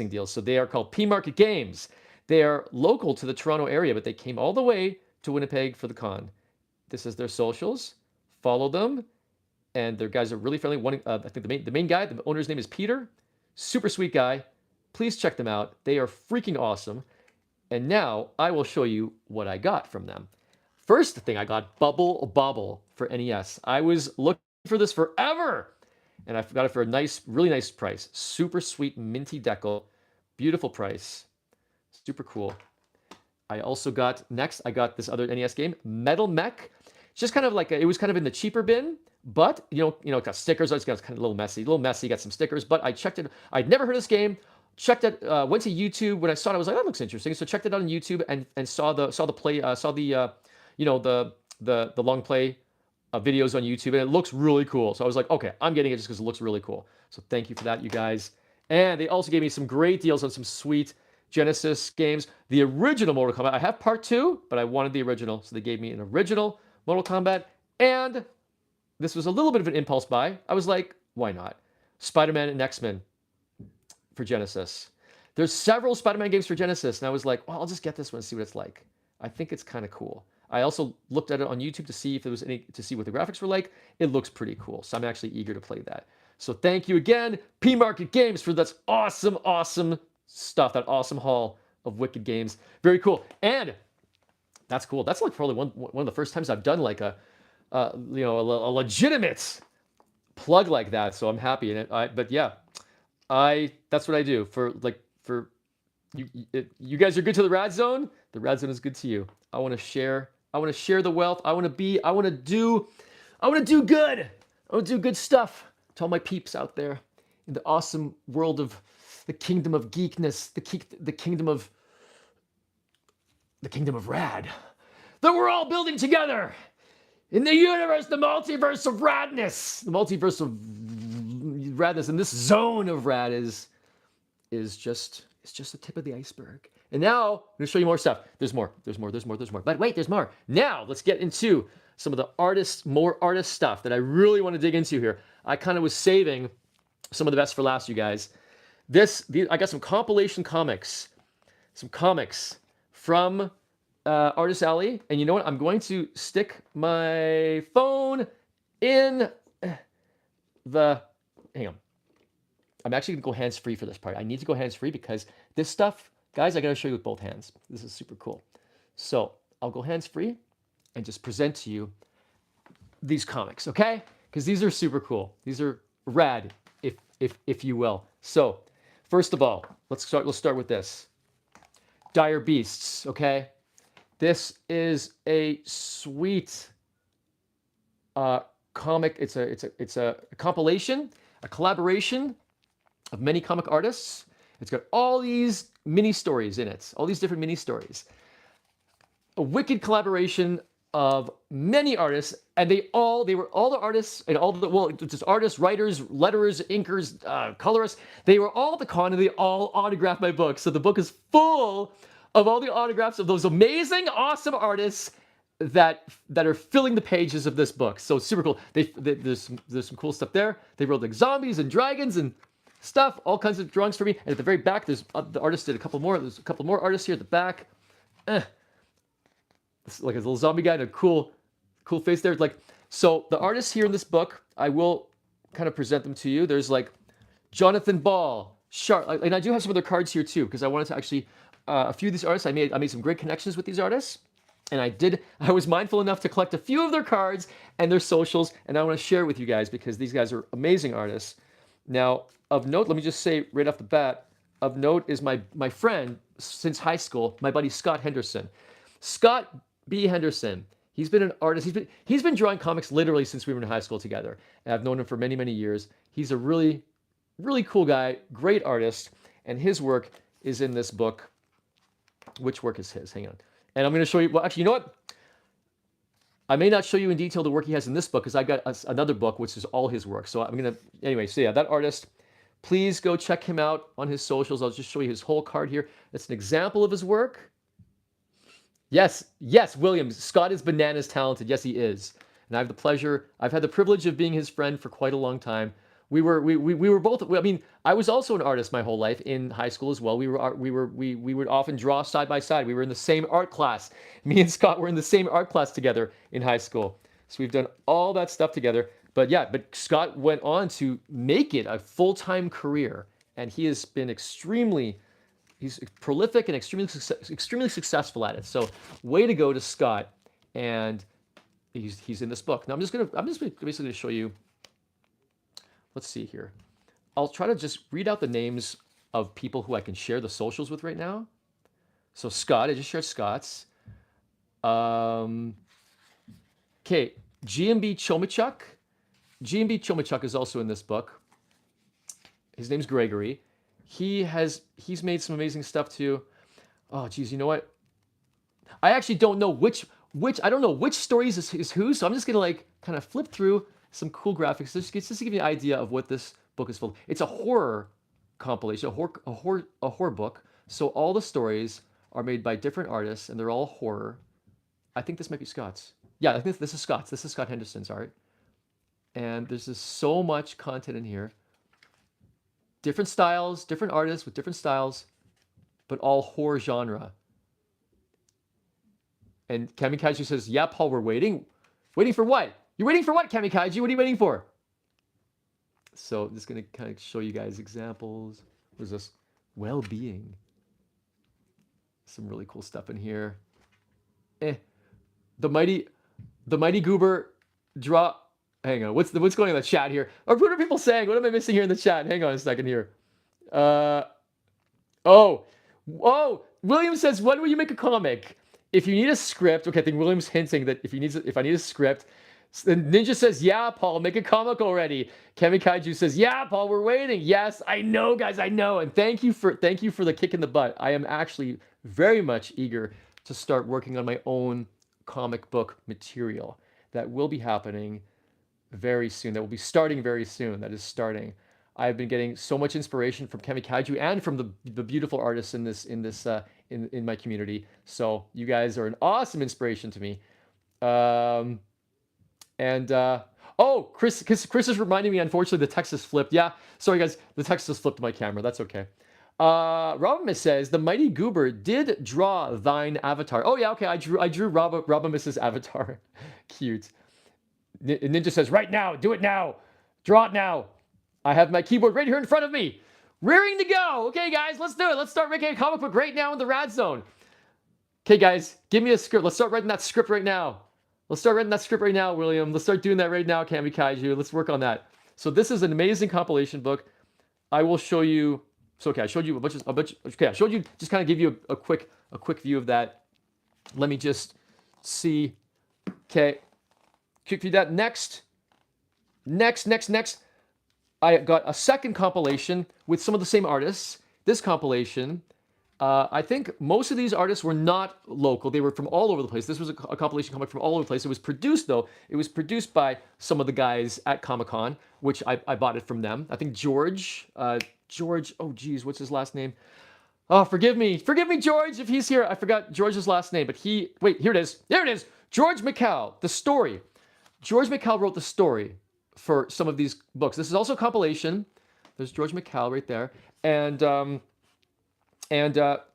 deals. So they are called P Market Games. They are local to the Toronto area, but they came all the way to Winnipeg for the con. This is their socials. Follow them, and their guys are really friendly. I think the main guy, the owner's name is Peter. Super sweet guy. Please check them out. They are freaking awesome. And now I will show you what I got from them. First thing I got, Bubble Bobble for NES. I was looking for this forever, and I got it for a really nice price. Super sweet minty decal, beautiful price, super cool. I also got next. I got this other NES game, Metal Mech. It's just kind of like it was kind of in the cheaper bin, but it got stickers. It's got kind of a little messy. Got some stickers, but I checked it. I'd never heard of this game. Checked it. Went to YouTube when I saw it. I was like, that looks interesting. So checked it out on YouTube and saw the play. Saw the the long play videos on YouTube, and it looks really cool. So I was like, okay, I'm getting it just because it looks really cool. So thank you for that, you guys. And they also gave me some great deals on some sweet Genesis games. The original Mortal Kombat. I have part 2, but I wanted the original. So they gave me an original Mortal Kombat. And this was a little bit of an impulse buy. I was like, why not? Spider-Man and X-Men for Genesis. There's several Spider-Man games for Genesis. And I was like, well, I'll just get this one and see what it's like. I think it's kind of cool. I also looked at it on YouTube to see if there was to see what the graphics were like. It looks pretty cool. So I'm actually eager to play that. So thank you again, P Market Games, for that awesome, awesome stuff, that awesome haul of wicked games. Very cool. And that's cool. That's like probably one of the first times I've done like a legitimate plug like that. So I'm happy in it. But yeah, that's what I do for you. You guys are good to the Radzone. The Radzone is good to you. I want to share the wealth. I want to do good. I want to do good stuff to all my peeps out there in the awesome world of the kingdom of geekness, the kingdom of rad that we're all building together in the universe, the multiverse of radness, and this zone of rad is just the tip of the iceberg. And now I'm going to show you more stuff. There's more. But wait, there's more. Now let's get into some of the more artist stuff that I really want to dig into here. I kind of was saving some of the best for last, you guys. I got some compilation comics, from Artist Alley. And you know what? I'm going to stick my phone in hang on. I'm actually going to go hands-free for this part. I need to go hands-free because this stuff, guys, I got to show you with both hands. This is super cool. So I'll go hands-free and just present to you these comics, okay? Because these are super cool. These are rad, if you will. So first of all, let's start with this. Dire Beasts, okay? This is a sweet comic. It's a compilation, a collaboration of many comic artists. It's got all these mini stories in it, all these different mini stories. A wicked collaboration of many artists, and they were all the artists and just artists, writers, letterers, inkers, colorists. They were all at the con, and they all autographed my book. So the book is full of all the autographs of those amazing, awesome artists that are filling the pages of this book. So super cool. There's some cool stuff there. They wrote like zombies and dragons and stuff, all kinds of drawings for me. And at the very back, there's the artist did a couple more. There's a couple more artists here at the back. It's like a little zombie guy and a cool face there. Like, so the artists here in this book, I will kind of present them to you. There's like Jonathan Ball, Sharp, and I do have some other cards here too because I wanted to actually a few of these artists. I made some great connections with these artists. And I was mindful enough to collect a few of their cards and their socials, and I want to share with you guys because these guys are amazing artists. Now, of note, let me just say right off the bat, of note is my friend since high school, my buddy Scott Henderson. Scott B. Henderson, he's been an artist. He's been drawing comics literally since we were in high school together. And I've known him for many, many years. He's a really, really cool guy, great artist, and his work is in this book. Which work is his? Hang on. And I'm going to show you, well, actually, you know what? I may not show you in detail the work he has in this book because I got another book, which is all his work. So I'm going to, anyway, so yeah, that artist, please go check him out on his socials. I'll just show you his whole card here. It's an example of his work. Yes, Williams. Scott is bananas talented. Yes, he is. And I've had the privilege of being his friend for quite a long time. We were both. I mean, I was also an artist my whole life in high school as well. We would often draw side by side. We were in the same art class. Me and Scott were in the same art class together in high school. So we've done all that stuff together. But Scott went on to make it a full-time career, and he has been he's prolific and extremely successful at it. So way to go to Scott, and he's in this book. Now I'm just basically going to show you. Let's see here. I'll try to just read out the names of people who I can share the socials with right now. So Scott, I just shared Scott's. Okay, GMB Chomichuk. GMB Chomichuk is also in this book. His name's Gregory. He's made some amazing stuff too. Oh, geez, you know what? I actually don't know which I don't know which stories is who. So I'm just gonna like kind of flip through some cool graphics just to give you an idea of what this book is full of. It's a horror compilation, a horror book. So all the stories are made by different artists, and they're all horror. I think this might be Scott's. Yeah, I think this is Scott's. This is Scott Henderson's art. And there's just so much content in here. Different styles, different artists with different styles, but all horror genre. And Kamikaiju says, yeah, Paul, we're waiting. Waiting for what? You're waiting for what, Kamikaiju? What are you waiting for? So I'm just going to kind of show you guys examples. What is this? Well-being. Some really cool stuff in here. The mighty goober draw. Hang on. What's going on in the chat here? Or what are people saying? What am I missing here in the chat? Hang on a second here. Oh, William says, when will you make a comic? If you need a script, okay, I think William's hinting that if I need a script, then Ninja says, yeah, Paul, make a comic already. Kamikaiju says, yeah, Paul, we're waiting. Yes, I know, guys, I know. And thank you for the kick in the butt. I am actually very much eager to start working on my own comic book material. That will be happening very soon. That will be starting very soon. That is starting. I've been getting so much inspiration from Kamikaiju and from the beautiful artists in my community. So you guys are an awesome inspiration to me. Chris is reminding me, unfortunately, the text is flipped. Yeah, sorry guys, the text is flipped to my camera. That's okay. Robimus says, the mighty goober did draw thine avatar. Oh yeah, okay, I drew Robimus's avatar. Cute. Ninja says, right now, do it now. Draw it now. I have my keyboard right here in front of me. Rearing to go. Okay, guys, let's do it. Let's start making a comic book right now in the Radzone. Okay, guys, give me a script. Let's start writing that script right now. William. Let's start doing that right now, Kamikaiju. Let's work on that. So this is an amazing compilation book. I will show you. So okay, I showed you a bunch. Okay, I showed you. Just kind of give you a quick view of that. Let me just see. Okay, quick view that. Next. I got a second compilation with some of the same artists. This compilation, I think most of these artists were not local. They were from all over the place. This was a compilation comic from all over the place. It was produced, though. It was produced by some of the guys at Comiccon, which I bought it from them. I think George, oh geez, what's his last name? Oh, forgive me, George, if he's here. I forgot George's last name, but wait, here it is. There it is. George McCall, the story. George McCall wrote the story for some of these books. This is also a compilation. There's George McCall right there.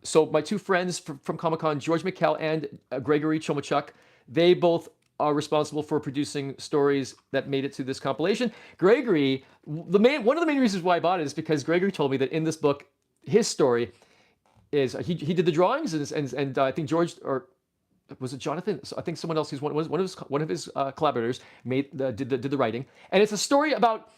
So my two friends from Comic-Con, George McCall and Gregory Chomichuk, they both are responsible for producing stories that made it to this compilation. Gregory, one of the main reasons why I bought it is because Gregory told me that in this book, his story is, he did the drawings and I think George, or was it Jonathan? So I think someone else who's one of his collaborators did the writing, and it's a story about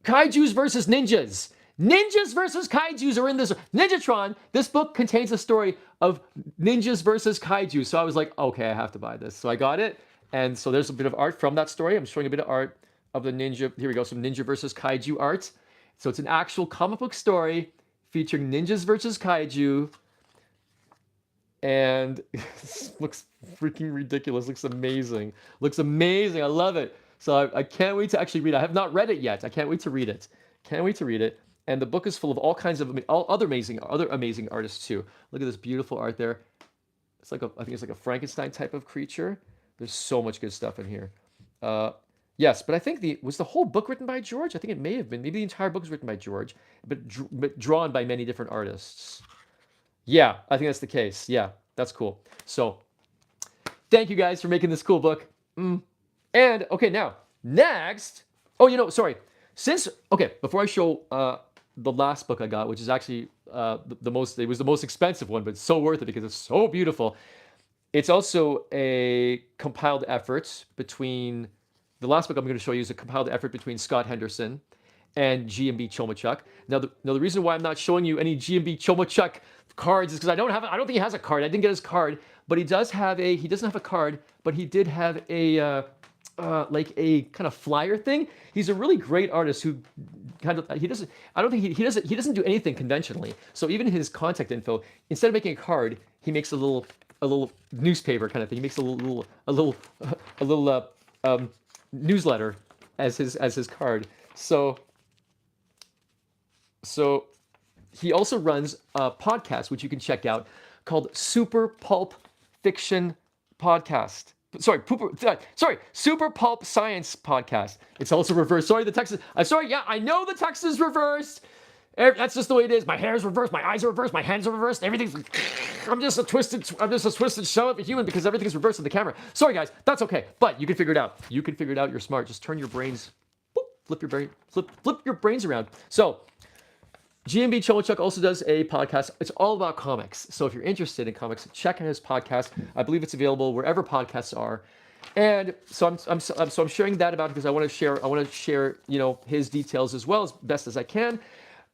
kaijus versus ninjas. Ninjas versus kaijus are in this Ninjatron. This book contains a story of ninjas versus kaiju. So I was like, okay, I have to buy this. So I got it, and so there's a bit of art from that story. I'm showing a bit of art of the ninja. Here we go, some ninja versus kaiju art. So it's an actual comic book story featuring ninjas versus kaiju. And it looks freaking ridiculous. Looks amazing. I love it. So I can't wait to actually read it. I have not read it yet. I can't wait to read it. And the book is full of all kinds of other amazing artists too. Look at this beautiful art there. It's like I think it's like a Frankenstein type of creature. There's so much good stuff in here. Yes, but I think was the whole book written by George? I think it may have been. Maybe the entire book was written by George, but drawn by many different artists. Yeah, I think that's the case. Yeah, that's cool. So, thank you guys for making this cool book. And, okay, now, next. Oh, sorry. Before I show the last book I got, which is actually it was the most expensive one, but it's so worth it because it's so beautiful. It's also a compiled effort between, the last book I'm going to show you is a compiled effort between Scott Henderson and GMB Chomachuk. Now the reason why I'm not showing you any GMB Chomachuk cards is because I don't think he has a card. I didn't get his card, but he doesn't have a card, but he did have a like a kind of flyer thing. He's a really great artist who he doesn't do anything conventionally. So even his contact info, instead of making a card, he makes a little newspaper kind of thing. He makes a little newsletter as his card. So he also runs a podcast which you can check out called Super Pulp Fiction Podcast. Super Pulp Science Podcast. It's also reversed. Sorry, the text is. I'm sorry. Yeah, I know the text is reversed. That's just the way it is. My hair is reversed. My eyes are reversed. My hands are reversed. Everything's. I'm just a twisted shell of a human because everything's reversed in the camera. Sorry, guys. That's okay. But you can figure it out. You can figure it out. You're smart. Just turn your brains. Flip your brains around. So. GMB Chomachuk also does a podcast. It's all about comics. So if you're interested in comics, check out his podcast. I believe it's available wherever podcasts are. And so I'm sharing that about it because I want to share his details as well as best as I can.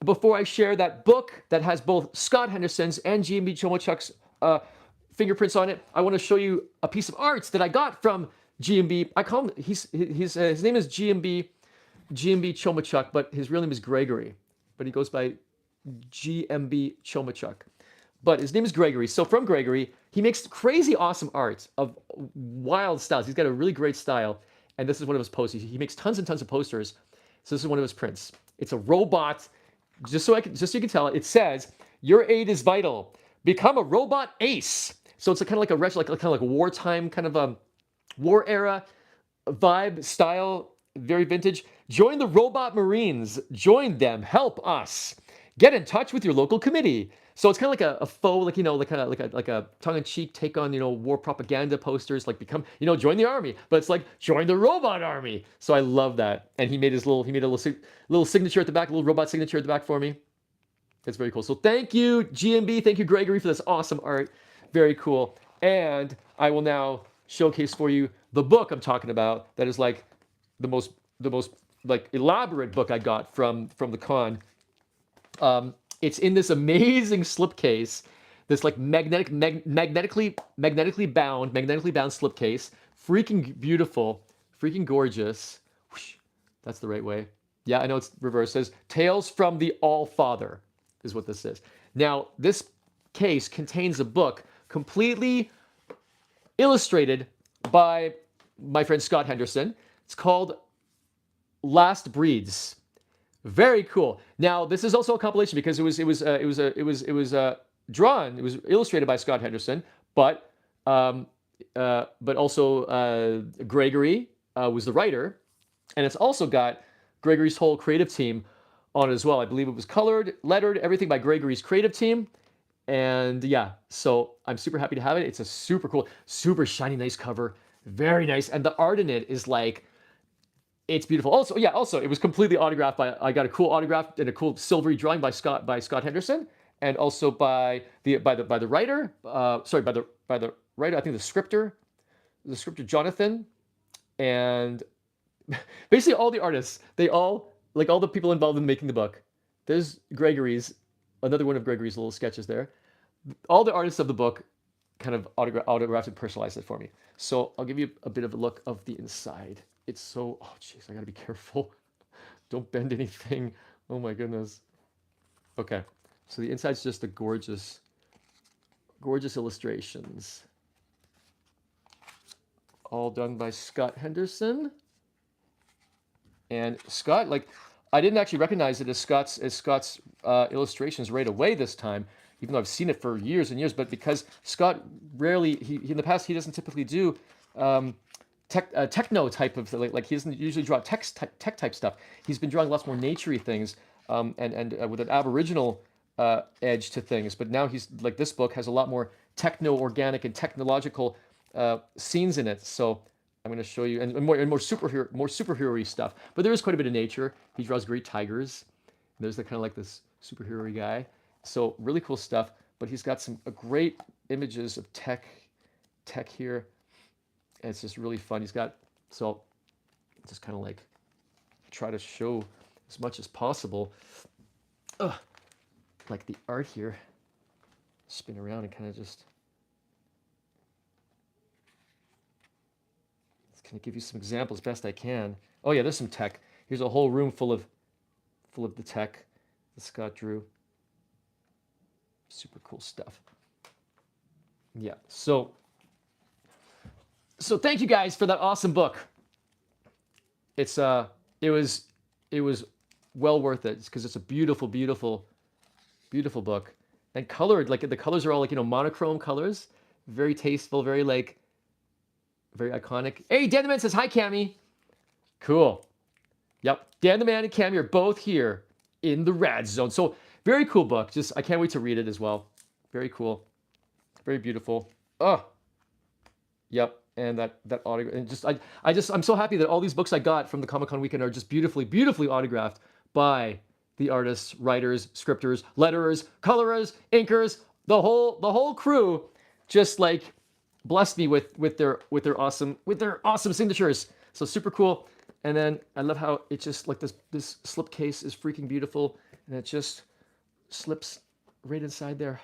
Before I share that book that has both Scott Henderson's and GMB Chomachuk's fingerprints on it, I want to show you a piece of art that I got from GMB. I call him his name is GMB Chomachuk, but his real name is Gregory. But he goes by GMB Chomachuk. But his name is Gregory. So from Gregory, he makes crazy awesome art of wild styles. He's got a really great style. And this is one of his posters. He makes tons and tons of posters. So this is one of his prints. It's a robot. Just so you can tell, it says, "Your aid is vital. Become a robot ace." So it's kind of like a kind of like a wartime kind of war era vibe style, very vintage. Join the Robot Marines. Join them. Help us. Get in touch with your local committee. So it's kind of like a faux, like a tongue-in-cheek take on war propaganda posters, like join the army, but it's like join the robot army. So I love that, and he made a little signature at the back, a little robot signature at the back for me. It's very cool. So thank you, GMB. Thank you, Gregory, for this awesome art. Very cool. And I will now showcase for you the book I'm talking about. That is like the most like elaborate book I got from the con. It's in this amazing slipcase, this like magnetically bound slipcase. Freaking beautiful, freaking gorgeous. Whoosh, that's the right way. Yeah, I know it's reversed. It says Tales from the All-Father is what this is. Now, this case contains a book completely illustrated by my friend Scott Henderson. It's called Last Breeds. Very cool. Now, this is also a compilation because it was drawn. It was illustrated by Scott Henderson, but also Gregory was the writer, and it's also got Gregory's whole creative team on it as well. I believe it was colored, lettered, everything by Gregory's creative team. And yeah, so I'm super happy to have it. It's a super cool, super shiny, nice cover. Very nice. And the art in it is like, it's beautiful. Also, it was completely autographed by, I got a cool autograph and a cool silvery drawing by Scott Henderson, and also by the writer, by the writer, I think the scripter Jonathan, and basically all the artists, they all, like all the people involved in making the book. There's another one of Gregory's little sketches there. All the artists of the book kind of autographed and personalized it for me. So I'll give you a bit of a look of the inside. It's so, oh jeez, I gotta be careful. Don't bend anything. Oh my goodness. Okay, so the inside's just the gorgeous illustrations. All done by Scott Henderson. And Scott, like, I didn't actually recognize it as Scott's illustrations right away this time, even though I've seen it for years and years. But because Scott rarely, in the past, he doesn't typically do techno type of, like he doesn't usually draw tech type stuff. He's been drawing lots more naturey things, and with an Aboriginal edge to things. But now he's like, this book has a lot more techno organic and technological scenes in it. So I'm going to show you, and more superhero-y stuff. But there is quite a bit of nature. He draws great tigers. There's the kind of like this superhero-y guy. So really cool stuff. But he's got some great images of tech here. It's just really fun. He's got, so just kind of like try to show as much as possible. Ugh, like the art here. Spin around and kind of just kind of give you some examples best I can. Oh yeah, there's some tech. Here's a whole room full of the tech that Scott drew. Super cool stuff. Yeah. So thank you guys for that awesome book. It's it was well worth it because it's a beautiful book, and colored, like the colors are all like, you know, monochrome colors, very tasteful, very like very iconic. Hey, Dan the Man says hi, Cammy. Cool. Yep, Dan the Man and Cammy are both here in the Radzone. So very cool book. Just I can't wait to read it as well. Very cool, very beautiful. Oh, yep. And that autograph, and just I'm so happy that all these books I got from the Comic-Con weekend are just beautifully autographed by the artists, writers, scripters, letterers, colorers, inkers, the whole crew. Just like blessed me with their awesome signatures. So super cool. And then I love how it just like this slip case is freaking beautiful, and it just slips right inside there.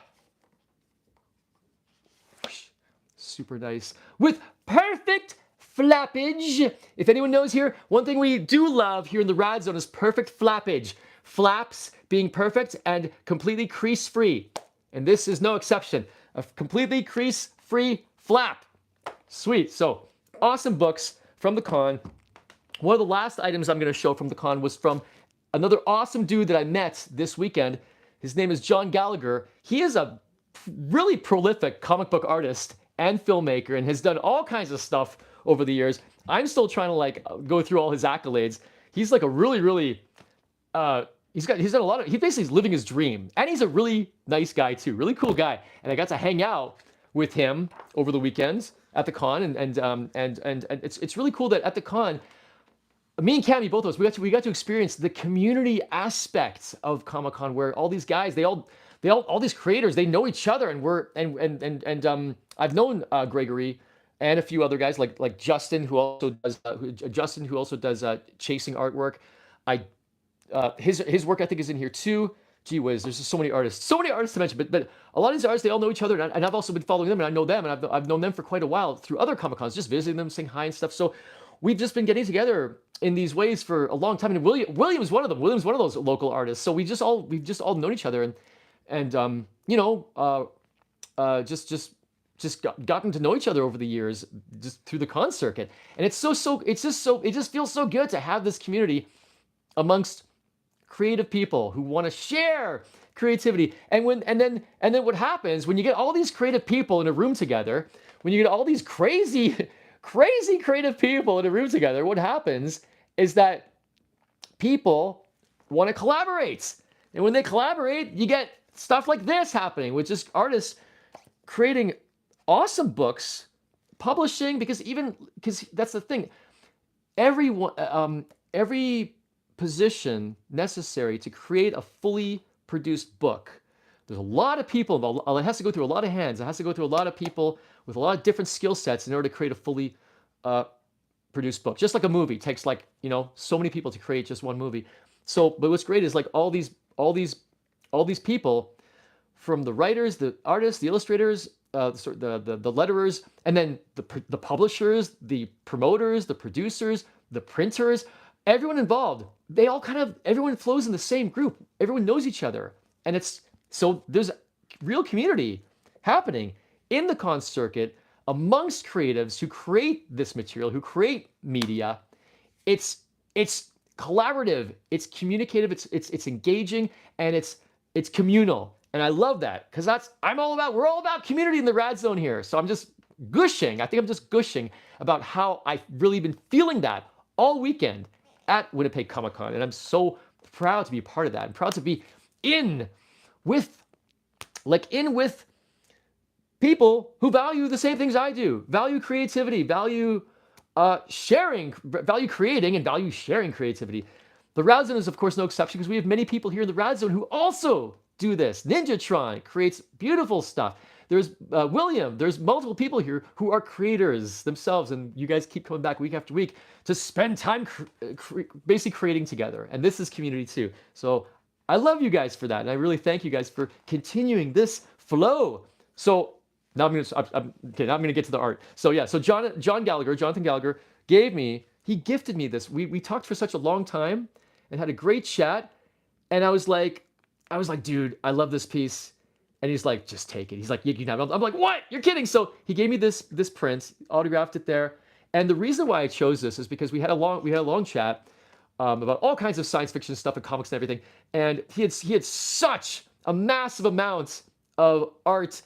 Super nice with perfect flappage. If anyone knows here, one thing we do love here in the Radzone is perfect flappage. Flaps being perfect and completely crease free. And this is no exception. A completely crease free flap. Sweet. So awesome books from the con. One of the last items I'm going to show from the con was from another awesome dude that I met this weekend. His name is John Gallagher. He is a really prolific comic book artist and filmmaker, and has done all kinds of stuff over the years. I'm still trying to like go through all his accolades. He's like a really he's done a lot of, he basically is living his dream, and he's a really nice guy too, really cool guy. And I got to hang out with him over the weekends at the con, and it's really cool that at the con, me and Cammy, both of us, we got to experience the community aspect of Comic-Con, where all these guys, all these creators, they know each other, and I've known Gregory and a few other guys like Justin, who also does chasing artwork. His work I think is in here too. Gee whiz, there's just so many artists to mention, but a lot of these artists, they all know each other, and I've also been following them, and I know them, and I've known them for quite a while through other Comic-Cons, just visiting them, saying hi and stuff. So we've just been getting together in these ways for a long time. And William's one of them. William's one of those local artists. So we've just all known each other, and you know, just gotten to know each other over the years, just through the con circuit. And it just feels so good to have this community amongst creative people who want to share creativity. And then what happens when you get all these creative people in a room together, when you get all these crazy creative people in a room together, what happens is that people want to collaborate. And when they collaborate, you get stuff like this happening, which is artists creating awesome books, publishing, because that's the thing. Every position necessary to create a fully produced book, there's a lot of people involved. It has to go through a lot of hands. It has to go through a lot of people with a lot of different skill sets in order to create a fully produced book. Just like a movie takes, like, you know, so many people to create just one movie. So, but what's great is like all these people, from the writers, the artists, the illustrators, the letterers, and then the publishers, the promoters, the producers, the printers, everyone involved. Everyone flows in the same group. Everyone knows each other, and so there's real community happening in the con circuit amongst creatives who create this material, who create media. It's collaborative, it's communicative, it's engaging, and it's communal. And I love that, because we're all about community in the Radzone here. So I'm just gushing. I think I'm just gushing about how I've really been feeling that all weekend at Winnipeg Comic-Con. And I'm so proud to be a part of that. I'm proud to be in with people who value the same things I do, value creativity, value sharing, value creating, and value sharing creativity. The Radzone is, of course, no exception, because we have many people here in the Radzone who also do this. Ninjatron creates beautiful stuff. there's William. There's multiple people here who are creators themselves, and you guys keep coming back week after week to spend time basically creating together. And this is community too. So I love you guys for that, and I really thank you guys for continuing this flow. So now I'm gonna get to the art. So yeah, so Jonathan Gallagher gifted me this. We talked for such a long time and had a great chat, and I was like, dude, I love this piece. And he's like, just take it. He's like, you can have it. I'm like, what? You're kidding. So he gave me this print, autographed it there. And the reason why I chose this is because we had a long chat about all kinds of science fiction stuff and comics and everything. And he had such a massive amount of art.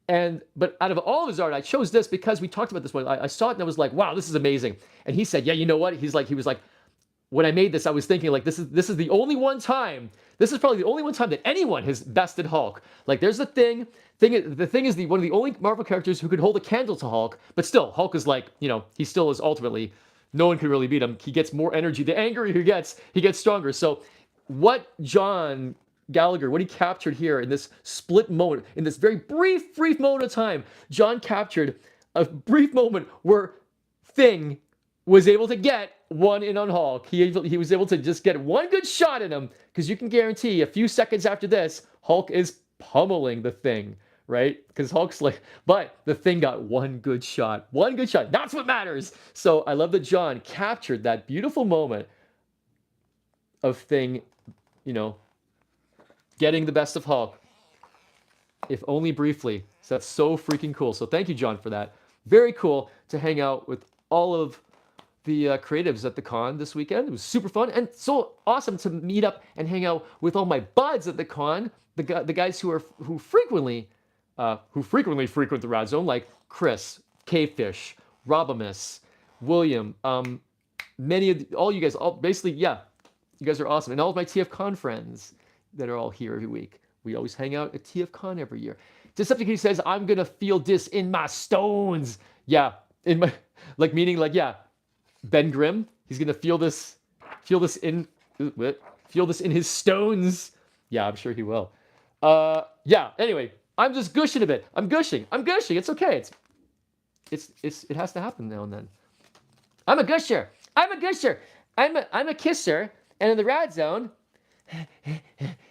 But out of all of his art, I chose this because we talked about this one. I saw it and I was like, wow, this is amazing. And he said, yeah, you know what? He was like, when I made this, I was thinking like this is the only one time. This is probably the only one time that anyone has bested Hulk. Like there's the thing is one of the only Marvel characters who could hold a candle to Hulk, but still Hulk is like, he still is ultimately, no one can really beat him. He gets more energy. The angrier he gets stronger. So what John Gallagher, what he captured here in this split moment, in this very brief moment of time, John captured a brief moment where Thing was able to get one in on Hulk. He was able to just get one good shot in him, because you can guarantee a few seconds after this, Hulk is pummeling the Thing, right? Because Hulk's like, but the Thing got one good shot. One good shot. That's what matters. So I love that John captured that beautiful moment of Thing, getting the best of Hulk, if only briefly. So that's so freaking cool. So thank you, John, for that. Very cool to hang out with all of the creatives at the con this weekend. It was super fun and so awesome to meet up and hang out with all my buds at the con. The guys who frequently frequent the Radzone, like Chris, K-Fish, Robimus, William, all you guys, basically, yeah, you guys are awesome. And all of my TFCon friends that are all here every week. We always hang out at TFCon every year. Decepticon says, I'm gonna feel this in my stones. Yeah, in my, yeah, Ben Grimm, he's gonna feel this in his stones. Yeah, I'm sure he will. Yeah. Anyway, I'm just gushing a bit. I'm gushing. It's okay. It has to happen now and then. I'm a gusher. I'm a kisser. And in the Radzone,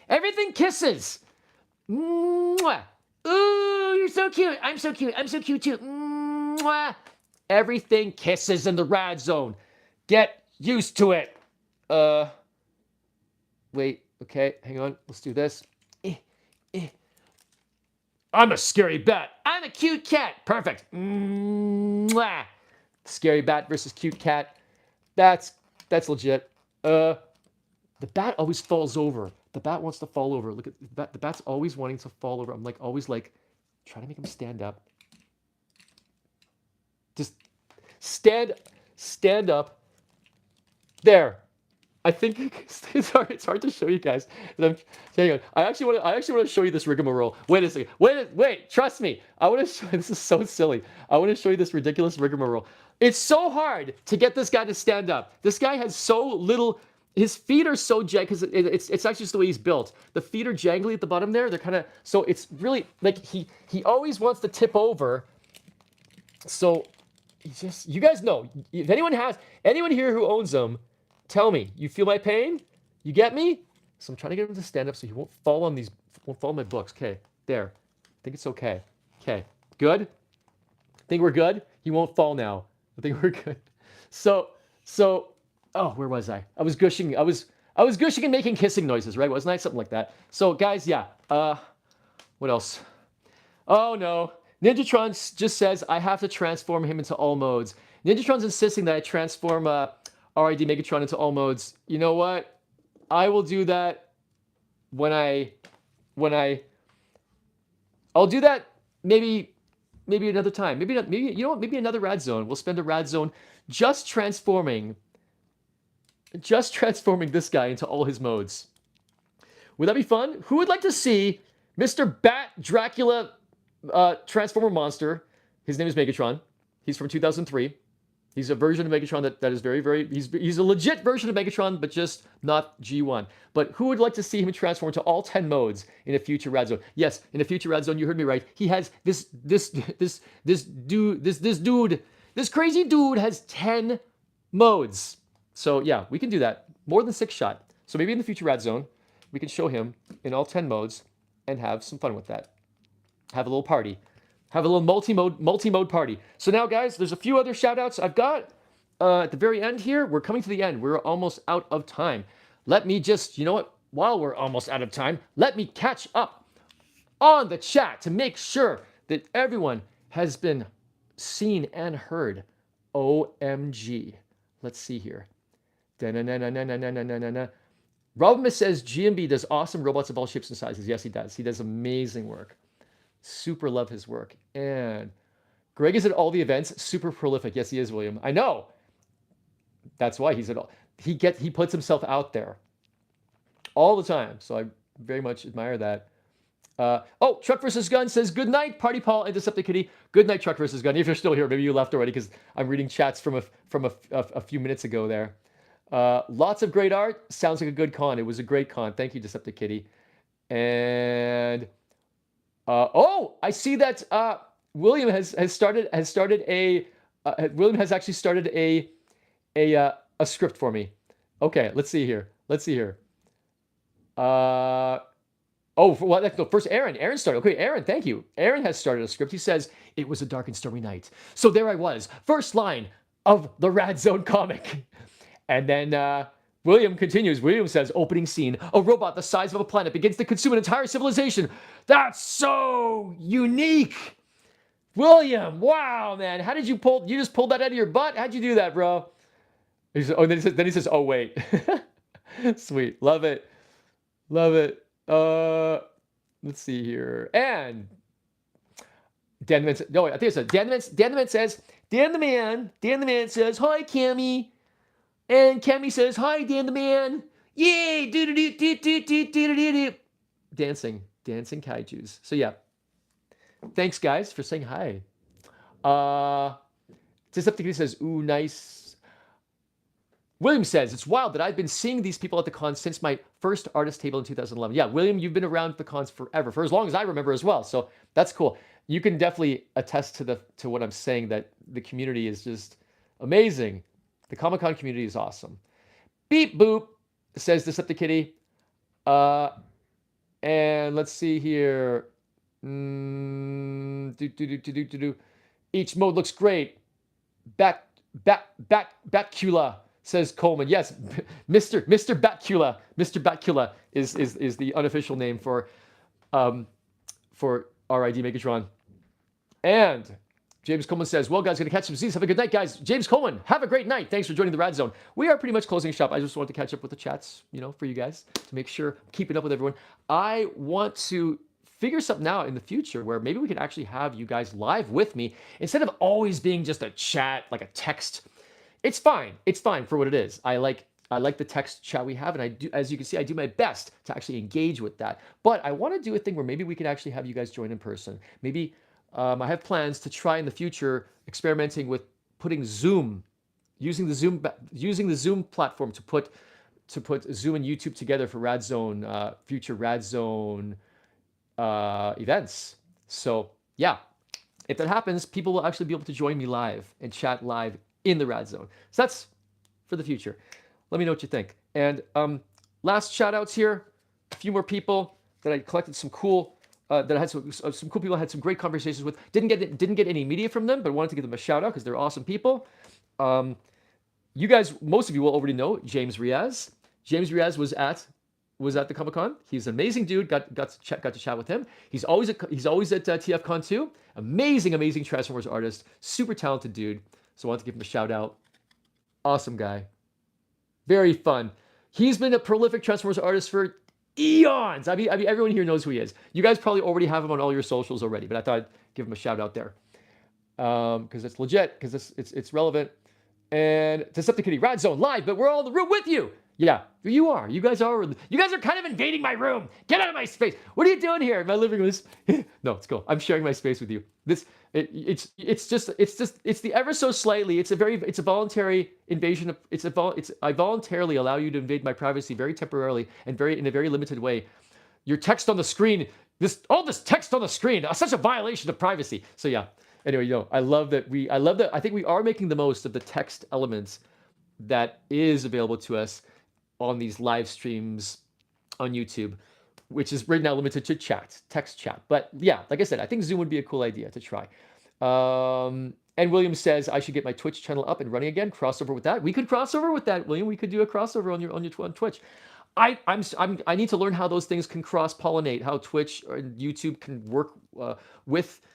everything kisses. Mwah. Ooh, you're so cute. I'm so cute. I'm so cute too. Mwah. Everything kisses in the Radzone. Get used to it. Wait. Okay, hang on. Let's do this. I'm a scary bat. I'm a cute cat. Perfect. Mwah. Scary bat versus cute cat. That's legit. The bat always falls over. The bat wants to fall over. Look at the bat. The bat's always wanting to fall over. I'm always trying to make him stand up. Just stand up. There. I think it's hard to show you guys. Hang on. I actually want to show you this rigmarole. Wait a second. Wait. Trust me. I want to show. This is so silly. I want to show you this ridiculous rigmarole. It's so hard to get this guy to stand up. This guy has so little. His feet are so janky because it's actually just the way he's built. The feet are jangly at the bottom there. They're kind of, so it's really he always wants to tip over. So you guys know, if anyone here who owns them, tell me. You feel my pain? You get me? So I'm trying to get him to stand up so he won't fall on my books. Okay, there. I think it's okay. Okay, good. Think we're good? He won't fall now. I think we're good. So. Oh, where was I? I was gushing. I was gushing and making kissing noises, right? Wasn't I? Something like that. So, guys, yeah. What else? Oh no, Ninjatron just says I have to transform him into all modes. Ninjatron's insisting that I transform RID Megatron into all modes. You know what? I will do that when I'll do that maybe another time. Maybe you know what? Maybe another Radzone. We'll spend a Radzone just transforming this guy into all his modes. Would that be fun? Who would like to see Mr. Bat Dracula Transformer Monster? His name is Megatron. He's from 2003. He's a version of Megatron that is very, very. He's a legit version of Megatron, but just not G1. But who would like to see him transform to all 10 modes in a future Radzone? Yes, in a future Radzone, you heard me right. He has this crazy dude has 10 modes. So yeah, we can do that. More than 6 shot. So maybe in the future Radzone, we can show him in all 10 modes and have some fun with that. Have a little party. Have a little multi-mode party. So now, guys, there's a few other shout-outs I've got at the very end here. We're coming to the end. We're almost out of time. Let me just, you know what? While we're almost out of time, let me catch up on the chat to make sure that everyone has been seen and heard. OMG. Let's see here. Robin says GMB does awesome robots of all shapes and sizes. Yes, he does. He does amazing work. Super love his work. And Greg is at all the events. Super prolific. Yes, he is, William. I know. That's why he's at all. He puts himself out there all the time. So I very much admire that. Truck vs. Gun says, good night, Party Paul and Decepticity. Good night, Truck vs. Gun. If you're still here, maybe you left already because I'm reading chats from a few minutes ago there. Lots of great art. Sounds like a good con. It was a great con. Thank you, Decepticity. And I see that William has actually started a script for me. Okay, let's see here. First Aaron. Aaron started. Okay, Aaron, thank you. Aaron has started a script. He says, it was a dark and stormy night. So there I was. First line of the Radzone comic. And then William continues. William says, opening scene, a robot the size of a planet begins to consume an entire civilization. That's so unique. William, wow, man. How did you just pulled that out of your butt? How'd you do that, bro? Then he says, oh, wait. Sweet. Love it. Let's see here. And Dan the Man, no, I think it says, Dan the Man says, Dan the Man says, hi, Cammy. And Cammy says, hi, Dan the Man. Yay! Dancing kaijus. So yeah. Thanks, guys, for saying hi. Decepticity says, ooh, nice. William says, it's wild that I've been seeing these people at the cons since my first artist table in 2011. Yeah, William, you've been around the cons forever, for as long as I remember as well. So that's cool. You can definitely attest to what I'm saying, that the community is just amazing. The Comic-Con community is awesome. Beep boop, says Decepticity. And let's see here. Each mode looks great. Batcula, says Coleman. Yes, Mr. Batcula. Mr. Batcula is the unofficial name for RID Megatron. And James Coleman says, well, guys, going to catch some Z's. Have a good night, guys. James Coleman, have a great night. Thanks for joining the Radzone. We are pretty much closing shop. I just wanted to catch up with the chats, for you guys, to make sure I'm keeping up with everyone. I want to figure something out in the future where maybe we can actually have you guys live with me instead of always being just a chat, like a text. It's fine. It's fine for what it is. I like the text chat we have, and I do, as you can see, I do my best to actually engage with that. But I want to do a thing where maybe we can actually have you guys join in person. Maybe I have plans to try in the future experimenting with putting Zoom, using the Zoom platform to put Zoom and YouTube together for Radzone, future Radzone events. So yeah, if that happens, people will actually be able to join me live and chat live in the Radzone. So that's for the future. Let me know what you think. And last shout outs here, a few more people that I collected some cool. That I had some cool people I had some great conversations with. Didn't get any media from them, but wanted to give them a shout out because they're awesome people. You guys, most of you will already know James Riaz. James Riaz was at the Comic-Con. He's an amazing dude. Got to chat with him. He's always at TFCon too. Amazing Transformers artist. Super talented dude. So I wanted to give him a shout out. Awesome guy. Very fun. He's been a prolific Transformers artist for eons. I mean, everyone here knows who he is. You guys probably already have him on all your socials already, but I thought I'd give him a shout out there because it's legit, because it's relevant. And Decepticity Radzone live, but we're all in the room with you. Yeah, you are. You guys are. You guys are kind of invading my room. Get out of my space. What are you doing here in my living room? No, it's cool. I'm sharing my space with you. It's the ever so slightly. It's a voluntary invasion of. I voluntarily allow you to invade my privacy very temporarily and in a very limited way. Your text on the screen. All this text on the screen. Such a violation of privacy. So yeah. Anyway, I love that. I think we are making the most of the text elements that is available to us on these live streams on YouTube, which is right now limited to text chat. But yeah, like I said, I think Zoom would be a cool idea to try. And William says I should get my Twitch channel up and running again. Crossover with that. We could crossover with that, William. We could do a crossover on Twitch. I need to learn how those things can cross-pollinate, how Twitch and YouTube can work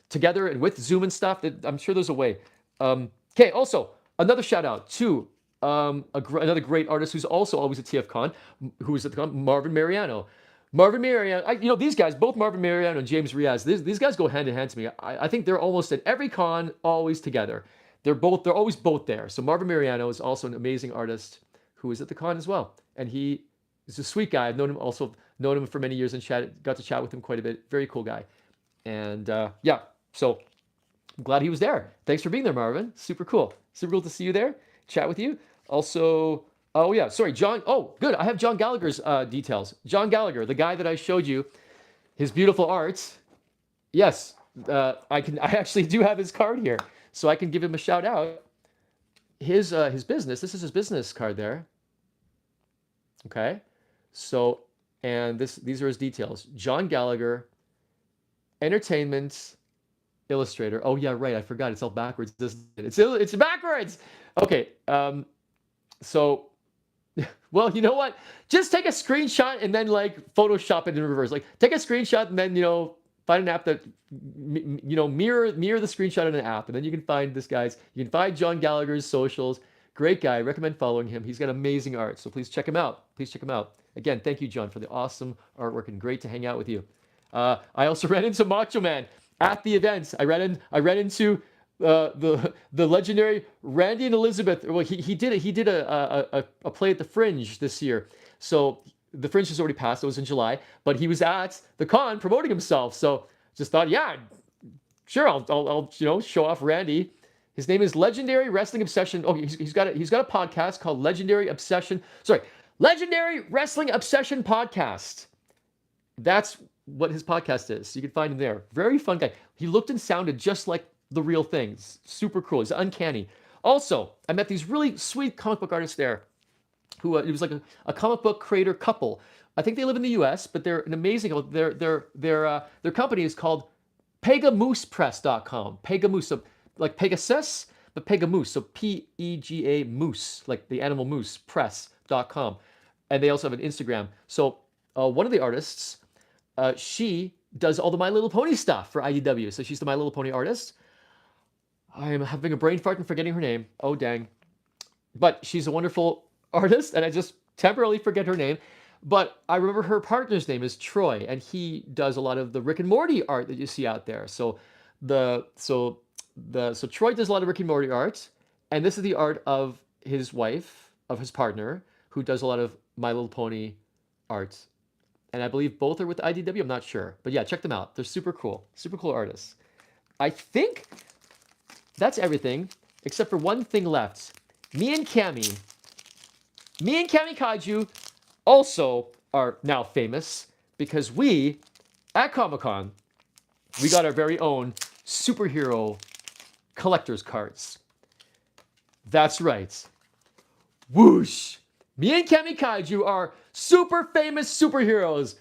together and with Zoom and stuff. I'm sure there's a way. Okay, also another shout out to another great artist who's also always at TFCon, who is at the con, Marvin Mariano. Marvin Mariano, these guys, both Marvin Mariano and James Riaz, these guys go hand in hand to me. I think they're almost at every con, always together. They're always both there. So Marvin Mariano is also an amazing artist who is at the con as well, and he is a sweet guy. I've known him for many years and got to chat with him quite a bit. Very cool guy, and yeah, so I'm glad he was there. Thanks for being there, Marvin. Super cool to see you there, chat with you. Also, oh yeah, sorry, John. Oh, good. I have John Gallagher's details. John Gallagher, the guy that I showed you, his beautiful art. Yes, I actually do have his card here, so I can give him a shout out. His business. This is his business card there. Okay, so and these are his details. John Gallagher, entertainment illustrator. Oh yeah, right. I forgot. It's all backwards. It's backwards. Okay. So, well, you know what? Just take a screenshot and then Photoshop it in reverse. Take a screenshot and then find an app that mirror the screenshot in an app, and then you can find this guy's. You can find John Gallagher's socials. Great guy. I recommend following him. He's got amazing art. So please check him out. Again, thank you, John, for the awesome artwork and great to hang out with you. I also ran into Macho Man at the events. I ran into the legendary Randy and Elizabeth. Well, he did a play at the Fringe this year. So the Fringe has already passed. It was in July, but he was at the con promoting himself. So just thought, yeah, sure, I'll show off Randy. His name is Legendary Wrestling Obsession. Oh, he's got a podcast called Legendary Wrestling Obsession Podcast. That's what his podcast is. You can find him there. Very fun guy. He looked and sounded just like the real thing. Super cool. He's uncanny. Also, I met these really sweet comic book artists there who it was like a comic book creator couple. I think they live in the US, but they're an amazing, their company is called PegaMoosePress.com. Pegamoose, so like Pegasus, but Pegamoose, so Pega moose, like the animal moose, press.com. And they also have an Instagram. So one of the artists, she does all the My Little Pony stuff for IDW. So she's the My Little Pony artist. I am having a brain fart and forgetting her name. Oh, dang. But she's a wonderful artist, and I just temporarily forget her name. But I remember her partner's name is Troy, and he does a lot of the Rick and Morty art that you see out there. So Troy does a lot of Rick and Morty art, and this is the art of his wife, of his partner, who does a lot of My Little Pony art. And I believe both are with IDW. I'm not sure, but yeah, check them out. They're super cool artists. I think that's everything except for one thing left. Me and Cami Kaiju also are now famous because we, at Comic-Con, we got our very own superhero collector's cards. That's right. Whoosh! Me and Cami Kaiju are super famous superheroes.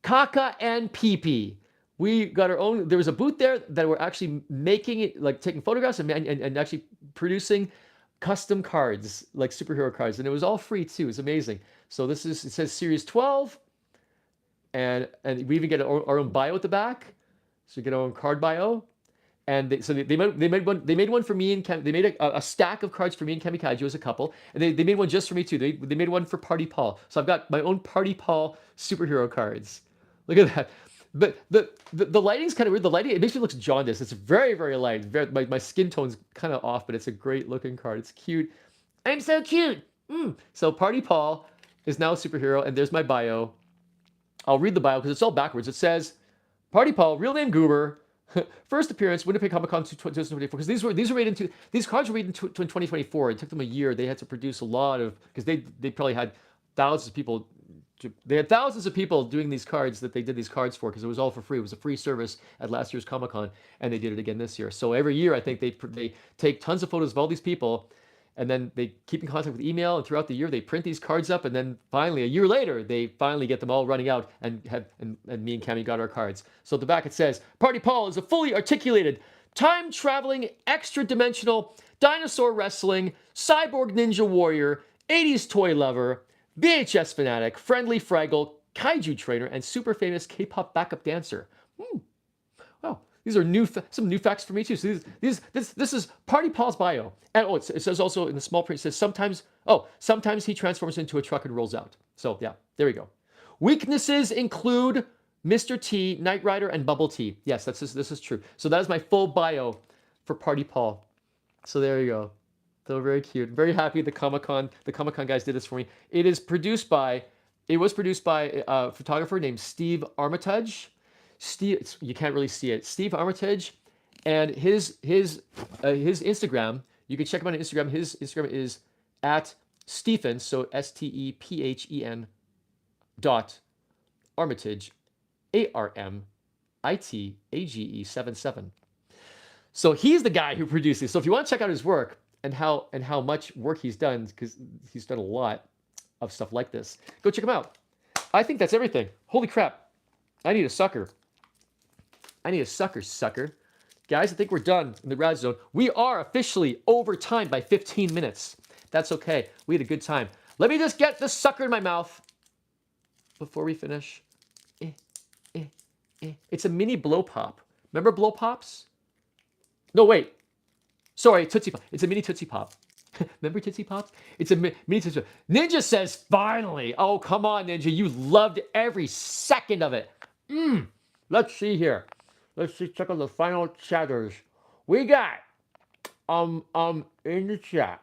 Kaka and Pee-Pee. We got our own. There was a booth there that were actually making it, like taking photographs and actually producing custom cards, like superhero cards, and it was all free too. It's amazing. So it says Series 12, and we even get our own bio at the back. So we get our own card bio, and they made one for me and Cam. They made a stack of cards for me and Cami Kaiju as a couple, and they made one just for me too. They made one for Party Paul. So I've got my own Party Paul superhero cards. Look at that. But the lighting's kind of weird. The lighting, it makes me look jaundiced. It's very, very light. My skin tone's kind of off, but it's a great looking card. It's cute. I'm so cute. So Party Paul, is now a superhero, and there's my bio. I'll read the bio because it's all backwards. It says, Party Paul, real name Goober, first appearance, Winnipeg Comiccon 2024. Because these were made into these cards were made in 2024. It took them a year. They had to produce a lot of because they probably had thousands of people. They had thousands of people doing these cards that they did these cards for because it was all for free. It was a free service at last year's Comic-Con, and they did it again this year. So every year, I think they take tons of photos of all these people, and then they keep in contact with email, and throughout the year, they print these cards up, and then finally, a year later, they finally get them all running out, and me and Cammy got our cards. So at the back it says, Party Paul is a fully articulated, time-traveling, extra-dimensional, dinosaur wrestling, cyborg ninja warrior, 80s toy lover, VHS fanatic, friendly Fraggle, kaiju trainer, and super famous K-pop backup dancer. Wow, these are some new facts for me too. So this is Party Paul's bio, and it says also in the small print, it says sometimes he transforms into a truck and rolls out. So yeah, there we go. Weaknesses include Mr. T, Knight Rider, and Bubble Tea. Yes, this is true. So that is my full bio for Party Paul. So there you go. So very cute. Very happy the Comic-Con guys did this for me. It was produced by a photographer named Steve Armitage. You can't really see it. Steve Armitage, and his Instagram, you can check him out on Instagram. His Instagram is at Stephen, so STEPHEN .Armitage, ARMITAGE 77. So he's the guy who produced these. So if you want to check out his work and how much work he's done, because he's done a lot of stuff like this, go check him out. I think that's everything. Holy crap. I need a sucker. Sucker. Guys, I think we're done in the Radzone. We are officially over time by 15 minutes. That's okay. We had a good time. Let me just get the sucker in my mouth before we finish. It's a mini blow pop. Remember blow pops? No, wait. Sorry, Tootsie Pop. It's a mini Tootsie Pop. Remember Tootsie Pops? It's a mini Tootsie Pop. Ninja says, finally. Oh, come on, Ninja. You loved every second of it. Let's see here. Let's see, check out the final chatters. We got, in the chat.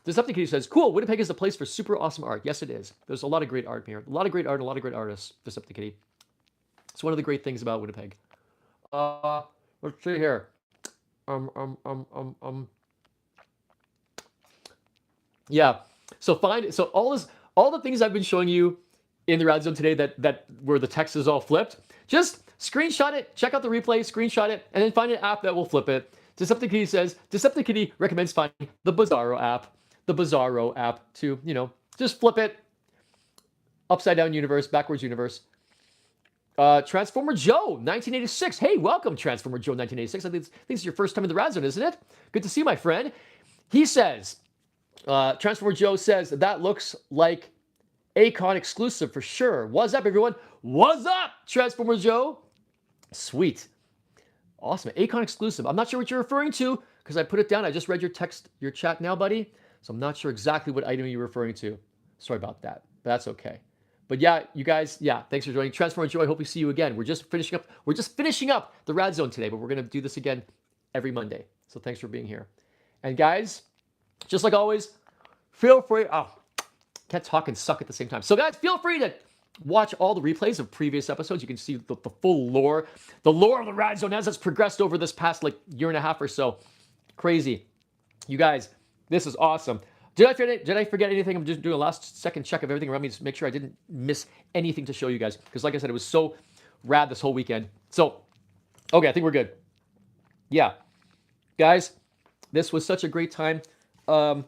Decepticity says, cool, Winnipeg is a place for super awesome art. Yes, it is. There's a lot of great art here. A lot of great art and a lot of great artists, Decepticity. It's one of the great things about Winnipeg. Let's see here. Yeah. So all the things I've been showing you in the Radzone today that where the text is all flipped, just screenshot it, check out the replay, screenshot it, and then find an app that will flip it. Decepticity says, Decepticity recommends finding the Bizarro app to, just flip it. Upside down universe, backwards universe. Transformer Joe, 1986. Hey, welcome, Transformer Joe, 1986. I think this is your first time in the Radzone, isn't it? Good to see you, my friend. He says, Transformer Joe says, that looks like Acon exclusive for sure. What's up, everyone? What's up, Transformer Joe? Sweet. Awesome. Acon exclusive. I'm not sure what you're referring to because I put it down. I just read your chat now, buddy. So I'm not sure exactly what item you're referring to. Sorry about that. But that's okay. But yeah, you guys, thanks for joining. Transformer Joe, I hope we see you again. We're just finishing up the Radzone today, but we're going to do this again every Monday. So thanks for being here. And guys, just like always, feel free. Can't talk and suck at the same time. So guys, feel free to watch all the replays of previous episodes. You can see the full lore. The lore of the Radzone as it's progressed over this past year and a half or so. Crazy. You guys, this is awesome. Did I forget anything? I'm just doing a last second check of everything around me to make sure I didn't miss anything to show you guys. Because like I said, it was so rad this whole weekend. So, okay, I think we're good. Yeah. Guys, this was such a great time. I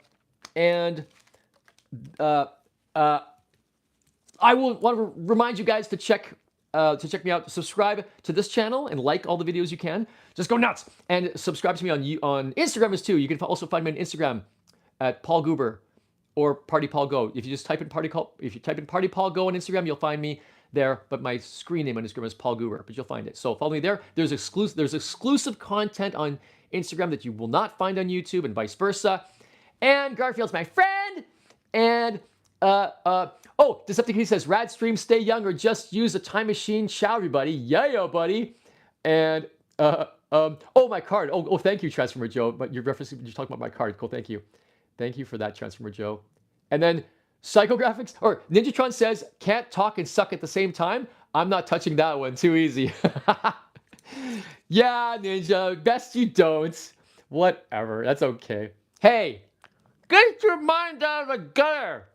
will want to remind you guys to check me out. Subscribe to this channel and like all the videos you can. Just go nuts. And subscribe to me on Instagram too. You can also find me on Instagram at Paul Goober or Party Paul Go. If you just type in Party Paul Go on Instagram, you'll find me there. But my screen name on Instagram is Paul Goober, but you'll find it. So follow me there. There's exclusive content on Instagram that you will not find on YouTube, and vice versa. And Garfield's my friend. And Decepticity says, Radstream, stay young or just use a time machine. Ciao, everybody. Yeah, buddy. And Oh, my card. Oh, thank you, Transformer Joe. But you're referencing, you're talking about my card. Cool, thank you. Thank you for that, Transformer Joe. And then Psychographics, or Ninjatron says, can't talk and suck at the same time. I'm not touching that one. Too easy. Yeah, Ninja, best you don't. Whatever, that's okay. Hey, get your mind out of the gutter,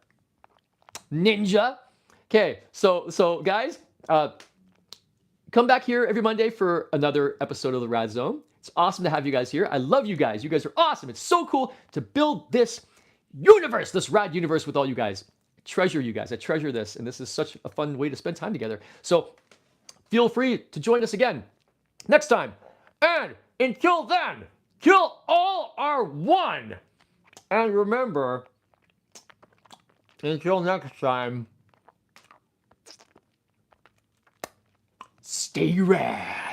Ninja. Okay, so guys, come back here every Monday for another episode of the Radzone. It's awesome to have you guys here. I love you guys. You guys are awesome. It's so cool to build this universe, this rad universe with all you guys. I treasure you guys. I treasure this, and this is such a fun way to spend time together. So feel free to join us again next time. And until then, kill all are one. And remember, until next time, stay rad.